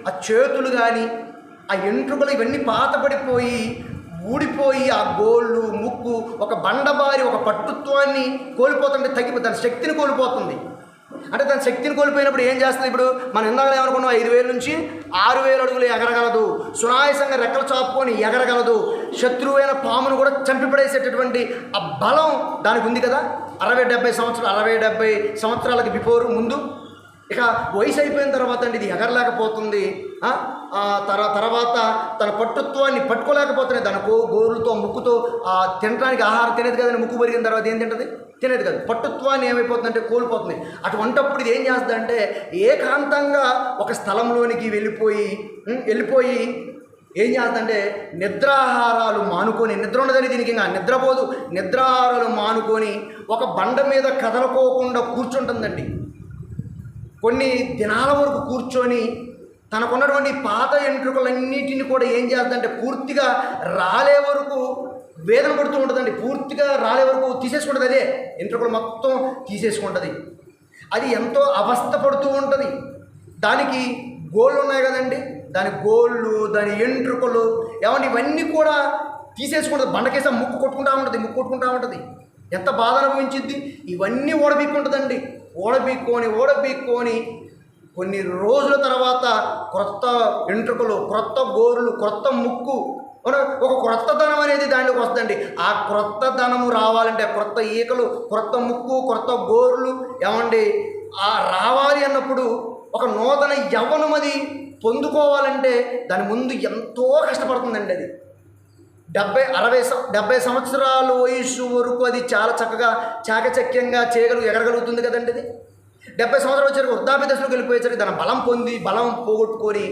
ఆ చేతులు కానీ ఆ ఎంట్రుకలు ఇవన్నీ పాతపడిపోయి ఊడిపోయి ఆ గోళ్ళు ముక్కు ఒక బండబారి ఒక పట్టుత్వాన్ని కోల్పోతుంటే తన శక్తిని కోల్పోతుంది. అంటే తన శక్తిని కోల్పోయినప్పుడు ఏం చేస్తుంది? ఇప్పుడు మనం ఇందాక ఏమనుకున్నాం, 5,000 నుంచి 6,000 అడుగులు ఎగరగలదు, సునాయాసంగా రెక్కలు చాపుకొని ఎగరగలదు, శత్రువైన పామును కూడా చంపిపడేసేటటువంటి ఆ బలం దానికి ఉంది కదా. 60-70 సంవత్సరాలకి ముందు. ఇక వయసు అయిపోయిన తర్వాత అండి ఇది ఎగరలేకపోతుంది. తర్వాత తన పట్టుత్వాన్ని పట్టుకోలేకపోతున్నాయి. తన గోరులతో ముక్కుతో తినడానికి ఆహారం తినేది కదండి. ముక్కు పెరిగిన తర్వాత ఏం తింటుంది? తినేది కాదు. పట్టుత్వాన్ని ఏమైపోతుందంటే కోల్పోతుంది. అటువంటప్పుడు ఇది ఏం చేస్తుందంటే ఏకాంతంగా ఒక స్థలంలోనికి వెళ్ళిపోయి ఏం చేస్తుందంటే నిద్రాహారాలు మానుకొని, నిద్ర ఉండదని దీనికి ఇంకా నిద్రపోదు, నిద్రాహారాలు మానుకొని ఒక బండ మీద కదలకోకుండా కూర్చుంటుందండి. కొన్ని దినాల వరకు కూర్చొని తనకున్నటువంటి పాత ఎంట్రుకలన్నిటిని కూడా ఏం చేస్తుందంటే పూర్తిగా రాలే వరకు వేదన పడుతూ ఉంటుందండి. పూర్తిగా రాలే వరకు తీసేసుకుంటుంది. అదే ఎంట్రుకలు మొత్తం తీసేసుకుంటుంది. అది ఎంతో అవస్థ పడుతూ ఉంటుంది. దానికి గోళ్ళు ఉన్నాయి కదండి, దాని గోళ్ళు దాని ఎంట్రుకలు ఇవన్నీ కూడా తీసేసుకుంటుంది. బండకేసా ముక్కు కొట్టుకుంటూ ఉంటుంది. ఎంత బాధ అనుభవించింది. ఇవన్నీ ఓడబీక్కుంటుందండి. ఓడబీక్కొని కొన్ని రోజుల తర్వాత క్రొత్త ఎంట్రుకలు, క్రొత్త గోరులు, క్రొత్త ముక్కు, ఒక క్రొత్తదనం అనేది దాంట్లోకి వస్తుందండి. ఆ క్రొత్తదనము రావాలంటే క్రొత్త ఈకలు, క్రొత్త ముక్కు, క్రొత్త గోరులు రావాలి అన్నప్పుడు ఒక నూతన యవ్వనం అది పొందుకోవాలంటే దాని ముందు ఎంతో కష్టపడుతుందండి. అది 70 సంవత్సరాల వయసు వరకు అది చాలా చక్కగా చాకచక్యంగా ఎగరగలుగుతుంది కదండి. అది 70 సంవత్సరాలు వచ్చేసరికి వృద్ధాప్య దశలోకి వెళ్ళిపోయేసరికి దాని బలం పోగొట్టుకొని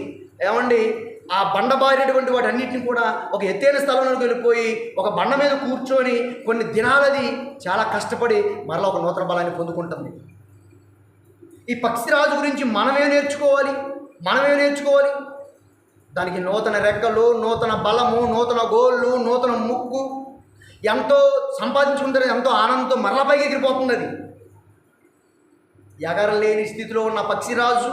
ఆ బండబారినటువంటి వాటి అన్నింటిని కూడా ఒక ఎత్తైన స్థలంలోకి వెళ్ళిపోయి ఒక బండ మీద కూర్చొని కొన్ని దినాలది చాలా కష్టపడి మరలా ఒక నూతన బలాన్ని పొందుకుంటుంది. ఈ పక్షిరాజు గురించి మనమే నేర్చుకోవాలి. దానికి నూతన రెక్కలు, నూతన బలము, నూతన గోళ్ళు, నూతన ముక్కు, ఎంతో సంపాదించుకుంటే ఎంతో ఆనందంతో మరల పైకి ఎగిరిపోతుంది. అది ఎగరలేని స్థితిలో ఉన్న పక్షిరాజు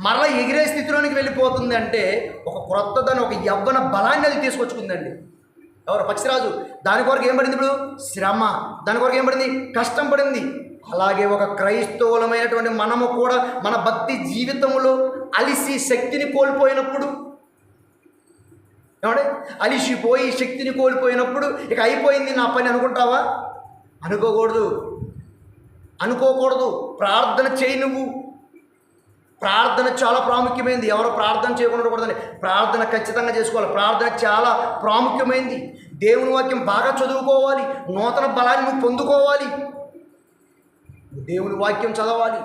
మరలా ఎగిరే స్థితిలోనికి వెళ్ళిపోతుంది అంటే ఒక క్రొత్తదాన్ని, ఒక యవ్వన బలాన్ని అది తీసుకొచ్చుకుందండి. ఎవరు? పక్షిరాజు. దాని కొరకు ఏం పడింది? ఇప్పుడు శ్రమ. దాని కొరకు ఏం పడింది? కష్టం పడింది. అలాగే ఒక క్రైస్తవులమైనటువంటి మనము కూడా మన భక్తి జీవితంలో అలిసి శక్తిని కోల్పోయినప్పుడు, ఏమంటే అలిసిపోయి శక్తిని కోల్పోయినప్పుడు ఇక అయిపోయింది నా పని అనుకుంటావా? అనుకోకూడదు. ప్రార్థన చేయి. నువ్వు ప్రార్థన చాలా ప్రాముఖ్యమైనది. ఎవరో ప్రార్థన చేయకుండా ఉండకూడదని, ప్రార్థన ఖచ్చితంగా చేసుకోవాలి. ప్రార్థన చాలా ప్రాముఖ్యమైనది. దేవుని వాక్యం బాగా చదువుకోవాలి. నూతన బలాన్ని నువ్వు పొందుకోవాలి. దేవుని వాక్యం చదవాలి.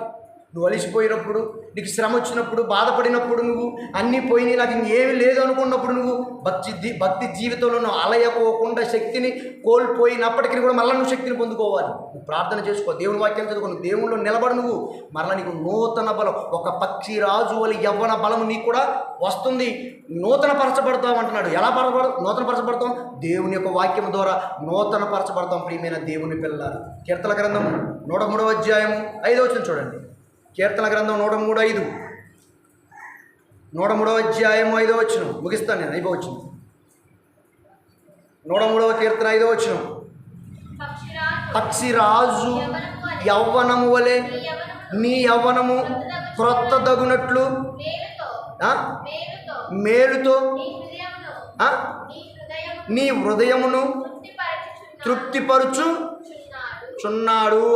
నువ్వు అలిసిపోయినప్పుడు, నీకు శ్రమ వచ్చినప్పుడు, బాధపడినప్పుడు, నువ్వు అన్నీ పోయినాయి నాకు ఇంకేమీ లేదు అనుకున్నప్పుడు, నువ్వు భక్తి జీవితంలో నువ్వు అలయకోకుండా శక్తిని కోల్పోయినప్పటికీ కూడా మళ్ళీ నువ్వు శక్తిని పొందుకోవాలి. నువ్వు ప్రార్థన చేసుకో, దేవుని వాక్యం చదువుకో, నువ్వు దేవుళ్ళు నిలబడు. నువ్వు మరలా నీకు నూతన బలం, ఒక పక్షి రాజు వలి యవ్వన బలం నీకు కూడా వస్తుంది. నూతన పరచబడతాం అంటున్నాడు. ఎలా నూతన పరచబడతాం? దేవుని యొక్క వాక్యం ద్వారా నూతన పరచబడతాం. ప్రియమైన దేవుని పిల్లలు, కీర్తన గ్రంథం 103వ అధ్యాయం 5వ వచనం చూడండి. కీర్తన గ్రంథం 103:5. 103వ అధ్యాయం 5వ వచనం. ముగిస్తాను నేను, అయిపోవచ్చును. 103వ కీర్తన 5వ వచనం. పక్షిరాజు యవ్వనము వలె నీ యవ్వనము క్రొత్తదగునట్లు మేలుతో నీ హృదయమును తృప్తిపరుచుచున్నాడు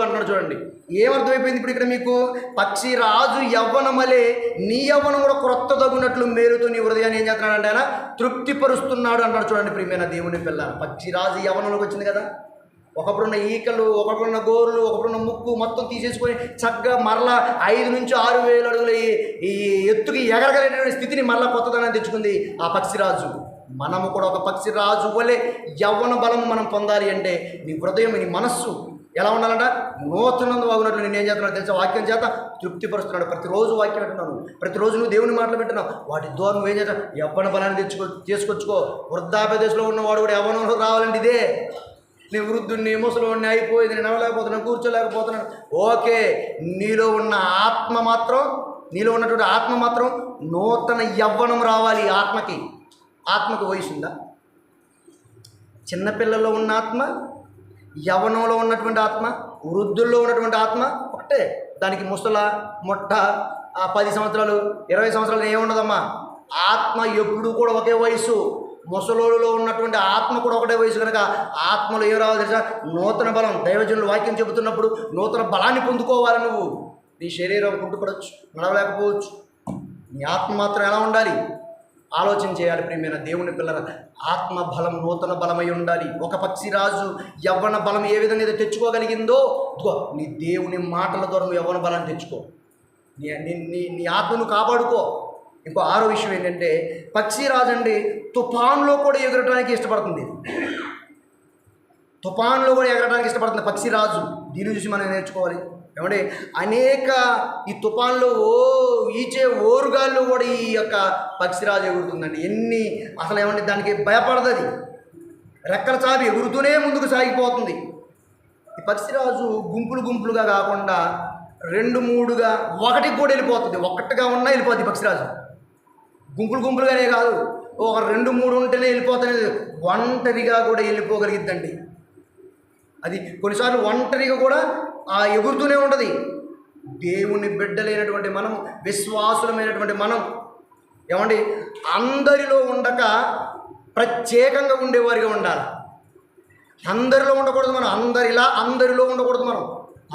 అన్నాడు. చూడండి ఏమర్థమైపోయింది ఇప్పుడు ఇక్కడ మీకు? పక్షి రాజు యవ్వనమలే నీ యవ్వనం కూడా క్రొత్తదగునట్లు మేలుతో నీ హృదయాన్ని ఏం చేస్తున్నాడు అంటే ఆయన తృప్తిపరుస్తున్నాడు అన్నాడు. చూడండి ప్రియమైన దేవుని పిల్ల, పక్షి రాజు యవ్వనంలోకి వచ్చింది కదా. ఒకప్పుడున్న ఈకలు, ఒకప్పుడున్న గోర్లు, ఒకప్పుడున్న ముక్కు మొత్తం తీసేసుకొని చక్కగా మరలా 5 నుంచి 6 వేల అడుగుల ఈ ఎత్తుకి ఎగరగలేనటువంటి స్థితిని మరలా కొత్తదనాన్ని తెచ్చుకుంది ఆ పక్షిరాజు. మనము కూడా ఒక పక్షిరాజు వలె యవ్వన బలము మనం పొందాలి అంటే నీ హృదయం, నీ మనస్సు ఎలా ఉండాలంట? నూతనంగా బాగున్నట్లు నేను ఏం చేస్తున్నాను తెలుసా? వాక్యం చేత తృప్తిపరుస్తున్నాడు. ప్రతిరోజు వాక్యం వింటున్నాను, ప్రతిరోజు నువ్వు దేవుని మాటలు వింటున్నావు. వాటి ద్వారా నువ్వేం చేస్తావు? యవ్వన బలాన్ని తీసుకొచ్చుకో. వృద్ధాప్య దశలో ఉన్నవాడు కూడా యవ్వనంలో రావాలంటే ఇదే. నేను వృద్ధుడిని, ముసలివాడిని అయిపోయింది, నేను నవ్వలేకపోతున్నాను, కూర్చోలేకపోతున్నాను. ఓకే, నీలో ఉన్న ఆత్మ మాత్రం, నీలో ఉన్నటువంటి ఆత్మ మాత్రం నూతన యవ్వనం రావాలి. ఆత్మకి వయసు ఉందా? చిన్నపిల్లల్లో ఉన్న ఆత్మ, యవ్వనంలో ఉన్నటువంటి ఆత్మ, వృద్ధుల్లో ఉన్నటువంటి ఆత్మ ఒకటే. దానికి ముసల మొట్ట 10 సంవత్సరాలు 20 సంవత్సరాలు ఏముండదమ్మా. ఆత్మ ఎప్పుడు కూడా ఒకే వయసు. ముసలోళ్ళలో ఉన్నటువంటి ఆత్మ కూడా ఒకటే వయసు. కనుక ఆత్మలో ఏం రావాలి తెలుసా? నూతన బలం. దైవజనులు వాక్యం చెబుతున్నప్పుడు నూతన బలాన్ని పొందుకోవాలి. నువ్వు నీ శరీరం కుంటుపడవచ్చు, నడవలేకపోవచ్చు, నీ ఆత్మ మాత్రం ఎలా ఉండాలి? ఆలోచన చేయాలి. ప్రియమైన దేవుని పిల్లల, ఆత్మ బలం నూతన బలమై ఉండాలి. ఒక పక్షిరాజు యవ్వన బలం ఏ విధంగా అయితే తెచ్చుకోగలిగిందో, నీ దేవుని మాటల ద్వారా నువ్వు యవ్వన బలాన్ని తెచ్చుకో. నీ ఆత్మను కాపాడుకో. ఇంకో 6వ విషయం ఏంటంటే, పక్షిరాజు అండి తుఫాన్లో కూడా ఎగరడానికి ఇష్టపడుతుంది. తుఫాన్లో కూడా ఎగరడానికి ఇష్టపడుతుంది పక్షిరాజు. దీని చూసి మనం నేర్చుకోవాలి. ఏమంటే అనేక ఈ తుఫాన్లో ఈచే ఓరుగాల్లో కూడా ఈ యొక్క పక్షిరాజు ఎగురుతుందండి. అసలు ఏమంటే దానికి భయపడదు. అది రెక్కల చాపి ఎగురుతూనే ముందుకు సాగిపోతుంది. ఈ పక్షిరాజు గుంపులుగా కాకుండా 2, 3గా, 1కి కూడా వెళ్ళిపోతుంది. ఒక్కటిగా ఉన్నా వెళ్ళిపోతుంది పక్షిరాజు. గుంపులుగానే కాదు, ఒక 2, 3 ఉంటేనే వెళ్ళిపోతానే, ఒంటరిగా కూడా వెళ్ళిపోగలిగిద్దండి. అది కొన్నిసార్లు ఒంటరిగా కూడా ఎగురుతూనే ఉంటుంది. దేవుని బిడ్డలైనటువంటి మనం, విశ్వాసులమైనటువంటి మనం ఏమండి అందరిలో ఉండక ప్రత్యేకంగా ఉండేవారిగా ఉండాలి. అందరిలో ఉండకూడదు మనం. అందరిలో ఉండకూడదు మనం.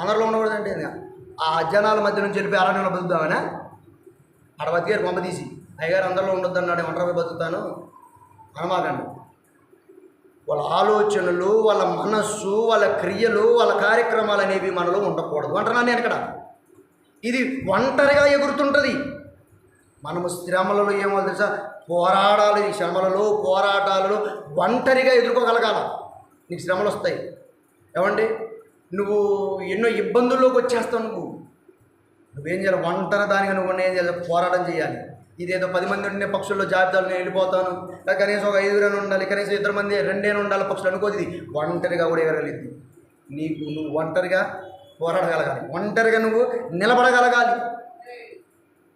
అందరిలో ఉండకూడదు అంటే ఆ జనాల మధ్య నుంచి వెళ్ళిపోయి అరణ్యంలో బతుకుతామనే ఆడ బతికారు పంప తీసి, అయ్యగారు అందరిలో ఉండొద్దు అన్నాడు, ఒంటరిగా బతుకుతాను అనమాకండి. వాళ్ళ ఆలోచనలు, వాళ్ళ మనస్సు, వాళ్ళ క్రియలు, వాళ్ళ కార్యక్రమాలు అనేవి మనలో ఉండకూడదు అంటున్నాను నేను ఇక్కడ. ఇది ఒంటరిగా ఎగురుతుంటుంది. మనము శ్రమలలో ఏమో తెలుసా? పోరాడాలి. ఈ శ్రమలలో, పోరాటాలలో ఒంటరిగా ఎదుర్కోగలగాల. నీకు శ్రమలు వస్తాయి. ఏమండి నువ్వు ఎన్నో ఇబ్బందుల్లోకి వచ్చేస్తావు. నువ్వేం చేయాలి? ఒంటరి దానిగా నువ్వు ఏం చేయాలి? పోరాటం చేయాలి. ఇదేదో 10 మంది ఉండే పక్షుల్లో జాబితాలు నేను వెళ్ళిపోతాను, కనీసం ఒక 5 ఉండాలి, కనీసం 2 మంది 2 ఉండాలి పక్షులు అనుకోదు. ఇది ఒంటరిగా కూడా ఎగరలేదు. నువ్వు ఒంటరిగా పోరాడగలగాలి, ఒంటరిగా నువ్వు నిలబడగలగాలి.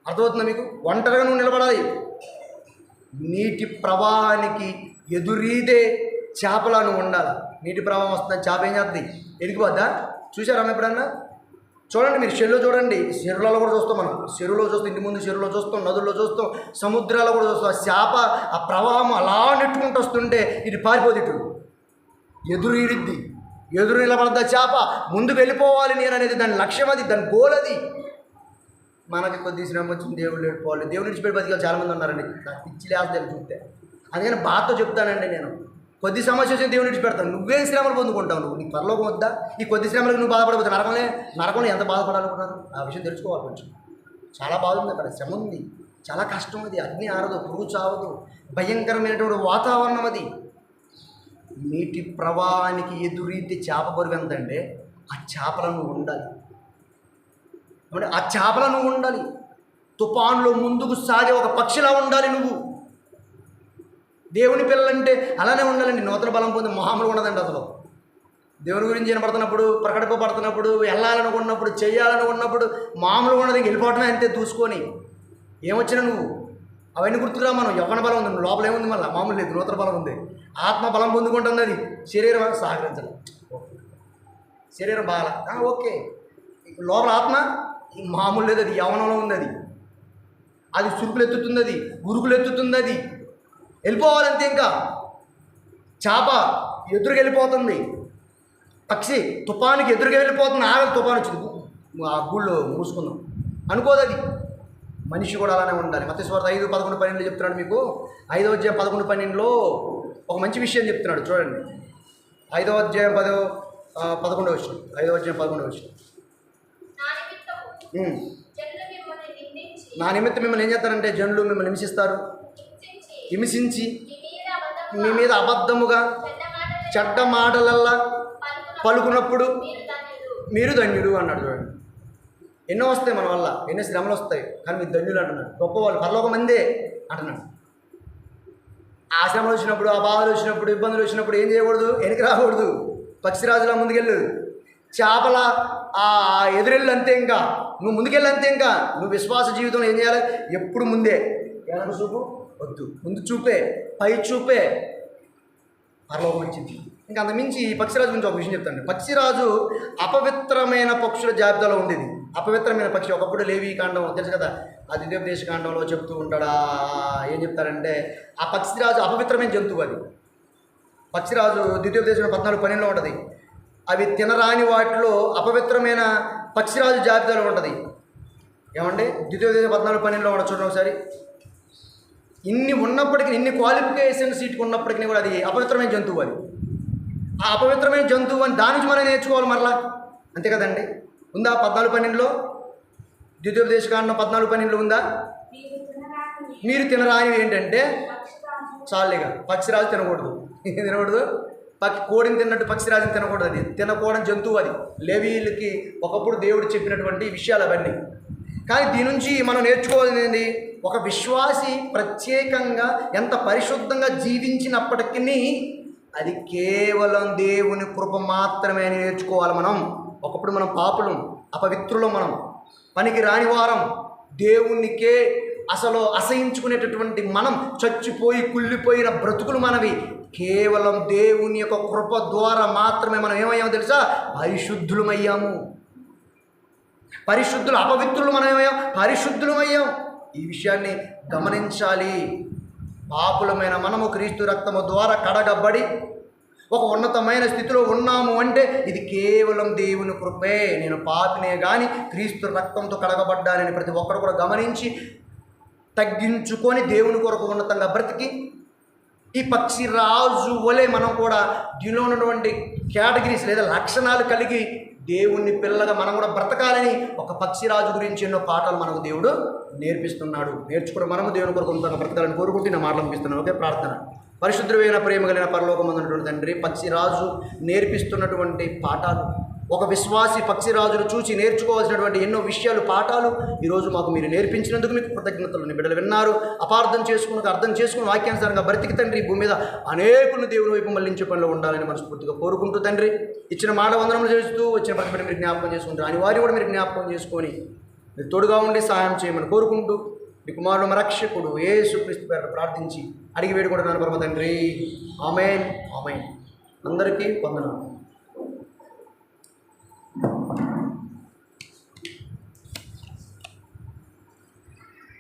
అర్థమవుతుందా మీకు? ఒంటరిగా నువ్వు నిలబడాలి. నీటి ప్రవాహానికి ఎదురీదే చేపలా నువ్వు ఉండాలి. నీటి ప్రవాహం వస్తుందని చేప ఏం చేస్తుంది? ఎదిగిపోద్దా? చూసారా ఎప్పుడన్నా? చూడండి, మీరు చెరువులో చూడండి, చెరువులలో కూడా చూస్తాం మనం. చెరువులో చూస్తాం, ఇంటి ముందు చెరువులో చూస్తాం, నదుల్లో చూస్తాం, సముద్రాల్లో కూడా చూస్తాం. ఆ చేప ఆ ప్రవాహం అలా నెట్టుకుంటూ వస్తుంటే ఇది పారిపోదు, ఇటు ఎదురు ఈరిద్ది, ఎదురు నిలబడద్దా చేప. ముందుకు వెళ్ళిపోవాలి నేను అనేది దాని లక్ష్యం, అది దాని గోల్. అది మనకి కొద్ది శ్రమ వచ్చింది, దేవుడు వెళ్ళిపోవాలి, దేవుడు విడిచిపెట్టి బతికాలి చాలామంది ఉన్నారండి. నాకు పిచ్చి లేదని చూస్తే. అందుకని బాధతో చెప్తానండి, నేను కొద్ది సమస్య వచ్చి దేవుని విడిచిపెడతాను. నువ్వేం శ్రమలు పొందుకుంటావు? నువ్వు నీకు పరలోకం వద్దా? ఈ కొద్ది శ్రమలకు నువ్వు బాధపడబోతుంది. నరకంలో ఎంత బాధపడాలనుకున్నారు? ఆ విషయం తెలుసుకోవాలి కొంచెం. చాలా బాధ ఉంది అక్కడ, శ్రమ ఉంది, చాలా కష్టం. అది అగ్ని ఆరదు, పురుగు చావదు, భయంకరమైనటువంటి వాతావరణం. అది నీటి ప్రవాహానికి ఎదురీతి చేప బరువు ఎంతంటే ఆ చేపలను నువ్వు ఉండాలి. ఆ చేపలను నువ్వు ఉండాలి. తుఫాన్లో ముందుకు సాగే ఒక పక్షిలా ఉండాలి నువ్వు. దేవుని పిల్లలంటే అలానే ఉండాలండి. నూతన బలం పొంది మామూలుగా ఉండదండి అసలు. దేవుని గురించి వినపడుతున్నప్పుడు, ప్రకటింపబడుతున్నప్పుడు, వెళ్ళాలనుకున్నప్పుడు, చేయాలనుకున్నప్పుడు మామూలుగా ఉండదు. వెళ్ళిపోవటమే అంతే దూసుకొని. ఏమొచ్చినా నువ్వు అవన్నీ గుర్తురా. మనం యవ్వన బలం ఉంది, లోపల ఏముంది? మళ్ళీ మామూలు లేదు, నూతన బలం ఉంది. ఆత్మ బలం పొందుకుంటుంది. అది శరీరం సహకరించాలి. శరీరం బాగా ఓకే, లోపల ఆత్మ మామూలు లేదు, అది యవ్వనంలో ఉంది. అది సురుకులు ఎత్తుతుంది, అది ఉరుకులు ఎత్తుతుంది, అది వెళ్ళిపోవాలంతే. ఇంకా చేప ఎదురుగా వెళ్ళిపోతుంది, పక్షి తుఫానికి ఎదురుగా వెళ్ళిపోతుంది. ఆగదు, తుఫాను వచ్చింది, ఆ గూళ్ళో మూసుకుందాం అనుకోదు. అది మనిషి కూడా అలానే ఉండాలి. మత్తయి సువార్త 5:11-12 చెప్తున్నాడు మీకు. 5వ అధ్యాయం 11-12లో ఒక మంచి విషయం చెప్తున్నాడు చూడండి. 5వ అధ్యాయం 11వ వచనం. 5వ అధ్యాయం 11వ వచనం. నా నిమిత్తం మిమ్మల్ని ఏం చేస్తారంటే జనులు మిమ్మల్ని హింసించి మీ మీద అబద్ధముగా చెడ్డ మాటలల్లా పలుకున్నప్పుడు మీరు ధన్యుడు అన్నాడు. చూడండి, ఎన్నో వస్తాయి మన వల్ల, ఎన్నో శ్రమలు వస్తాయి, కానీ మీరు ధన్యులు అంటున్నాడు. గొప్పవాళ్ళు పరలోకం మందే అంటున్నాడు. ఆ శ్రమలు వచ్చినప్పుడు, ఆ బాధలు వచ్చినప్పుడు, ఇబ్బందులు వచ్చినప్పుడు ఏం చేయకూడదు? వెనక్కి రాకూడదు, పక్షిరాజులా ముందుకెళ్ళు. చేపల ఆ ఎదురెళ్ళు అంతే. ఇంకా నువ్వు ముందుకెళ్ళి అంతే. ఇంకా నువ్వు విశ్వాస జీవితంలో ఏం చేయాలి? ఎప్పుడు ముందే. వెనక చూపు వద్దు, ముందు చూపే, పై చూపే, పరలోకం వచ్చింది. ఇంకా అంతమించి ఈ పక్షిరాజు గురించి ఒక విషయం చెప్తాను. పక్షిరాజు అపవిత్రమైన పక్షుల జాబితాలో ఉండేది. అపవిత్రమైన పక్షి. ఒకప్పుడు లేవి కాండం తెలుసు కదా, ఆ ద్వితీయోపదేశ కాండంలో చెప్తూ ఉంటాడు. ఏం చెప్తారంటే ఆ పక్షిరాజు అపవిత్రమైన జంతువు. అది పక్షిరాజు ద్వితీయోపదేశం 14:12 ఉంటుంది. అవి తినరాని వాటిలో అపవిత్రమైన పక్షిరాజు జాబితాలో ఉంటుంది. ఏమండి? ద్వితీయోపదేశం 14:12 ఉండదు, చూడండి ఒకసారి. ఇన్ని ఉన్నప్పటికీ, ఇన్ని క్వాలిఫికేషన్ సీట్కి ఉన్నప్పటికీ కూడా అది అపవిత్రమైన జంతువు. అది ఆ అపవిత్రమైన జంతువు అని దాని నుంచి మనం నేర్చుకోవాలి మరలా, అంతే కదండి. ఉందా 14:12లో? ద్వితీయోపదేశ కాండం 14:12 ఉందా? మీరు తినరానివి ఏంటంటే చాలుగా పక్షిరాజు తినకూడదు. తినకూడదు, కోడిని తిన్నట్టు పక్షిరాజుని తినకూడదు. అది తినకూడని జంతువు. అది లేవీయులకి ఒకప్పుడు దేవుడు చెప్పినటువంటి విషయాలు అవన్నీ. కానీ దీని నుంచి మనం నేర్చుకోవాల్సింది, ఒక విశ్వాసి ప్రత్యేకంగా ఎంత పరిశుద్ధంగా జీవించినప్పటికీ అది కేవలం దేవుని కృప మాత్రమే నేర్చుకోవాలి మనం. ఒకప్పుడు మనం పాపులం, అపవిత్రులం, మనం పనికి రానివారం, దేవునికే అసలు అసహించుకునేటటువంటి మనం, చచ్చిపోయి కుళ్ళిపోయిన బ్రతుకులు మనవి. కేవలం దేవుని యొక్క కృప ద్వారా మాత్రమే మనం ఏమయ్యామో తెలుసా? పరిశుద్ధులమయ్యాము. పరిశుద్ధులు, అపవిత్రులు మనం ఏమయ్యాం? పరిశుద్ధులమయ్యాం. ఈ విషయాన్ని గమనించాలి. పాపులమైన మనము క్రీస్తు రక్తము ద్వారా కడగబడి ఒక ఉన్నతమైన స్థితిలో ఉన్నాము అంటే ఇది కేవలం దేవుని కృపే. నేను పాపినే కానీ క్రీస్తు రక్తంతో కడగబడ్డానని ప్రతి ఒక్కరు కూడా గమనించి తగ్గించుకొని దేవుని కొరకు ఉన్నతంగా బ్రతికి ఈ పక్షిరాజు వలె మనం కూడా దీనిలో ఉన్నటువంటి కేటగిరీస్ లేదా లక్షణాలు కలిగి దేవుని పిల్లగా మనం కూడా బ్రతకాలని ఒక పక్షిరాజు గురించి ఎన్నో పాఠాలు మనకు దేవుడు నేర్పిస్తున్నాడు. నేర్చుకుని మనము దేవుని కొరకు ఉన్నతంగా బ్రతకాలని కోరుకుంటూ నా మాటలు పంపిస్తున్నాను. ఓకే, ప్రార్థన. పరిశుద్ధమైన ప్రేమ కలిగిన పరలోకమందున్నటువంటి తండ్రి, పక్షిరాజు నేర్పిస్తున్నటువంటి పాఠాలు, ఒక విశ్వాసి పక్షిరాజును చూసి నేర్చుకోవాల్సినటువంటి ఎన్నో విషయాలు, పాఠాలు ఈరోజు మాకు మీరు నేర్పించినందుకు మీకు కృతజ్ఞతలు. బిడ్డలు విన్నారు, అపార్థం చేసుకుని అర్థం చేసుకుని వాక్యానుసారంగా బ్రతికి తండ్రి భూమి మీద అనేకులను దేవుని వైపు మళ్లించే పనిలో ఉండాలని మనస్ఫూర్తిగా కోరుకుంటూ తండ్రి, ఇచ్చిన మాట వందనములు చేస్తూ వచ్చిన ప్రతి బిడ్డ మీరు జ్ఞాపకం చేసుకుంటారు. అని వారిని కూడా మీరు జ్ఞాపకం చేసుకొని మీరు తోడుగా ఉండి సహాయం చేయమని కోరుకుంటూ మీ కుమారుడు రక్షకుడు యేసుక్రీస్తు పేరిట ప్రార్థించి అడిగి వేడుకుంటున్నాను పరమ తండ్రి. ఆమేన్ ఆమేన్. అందరికీ వందనాలు.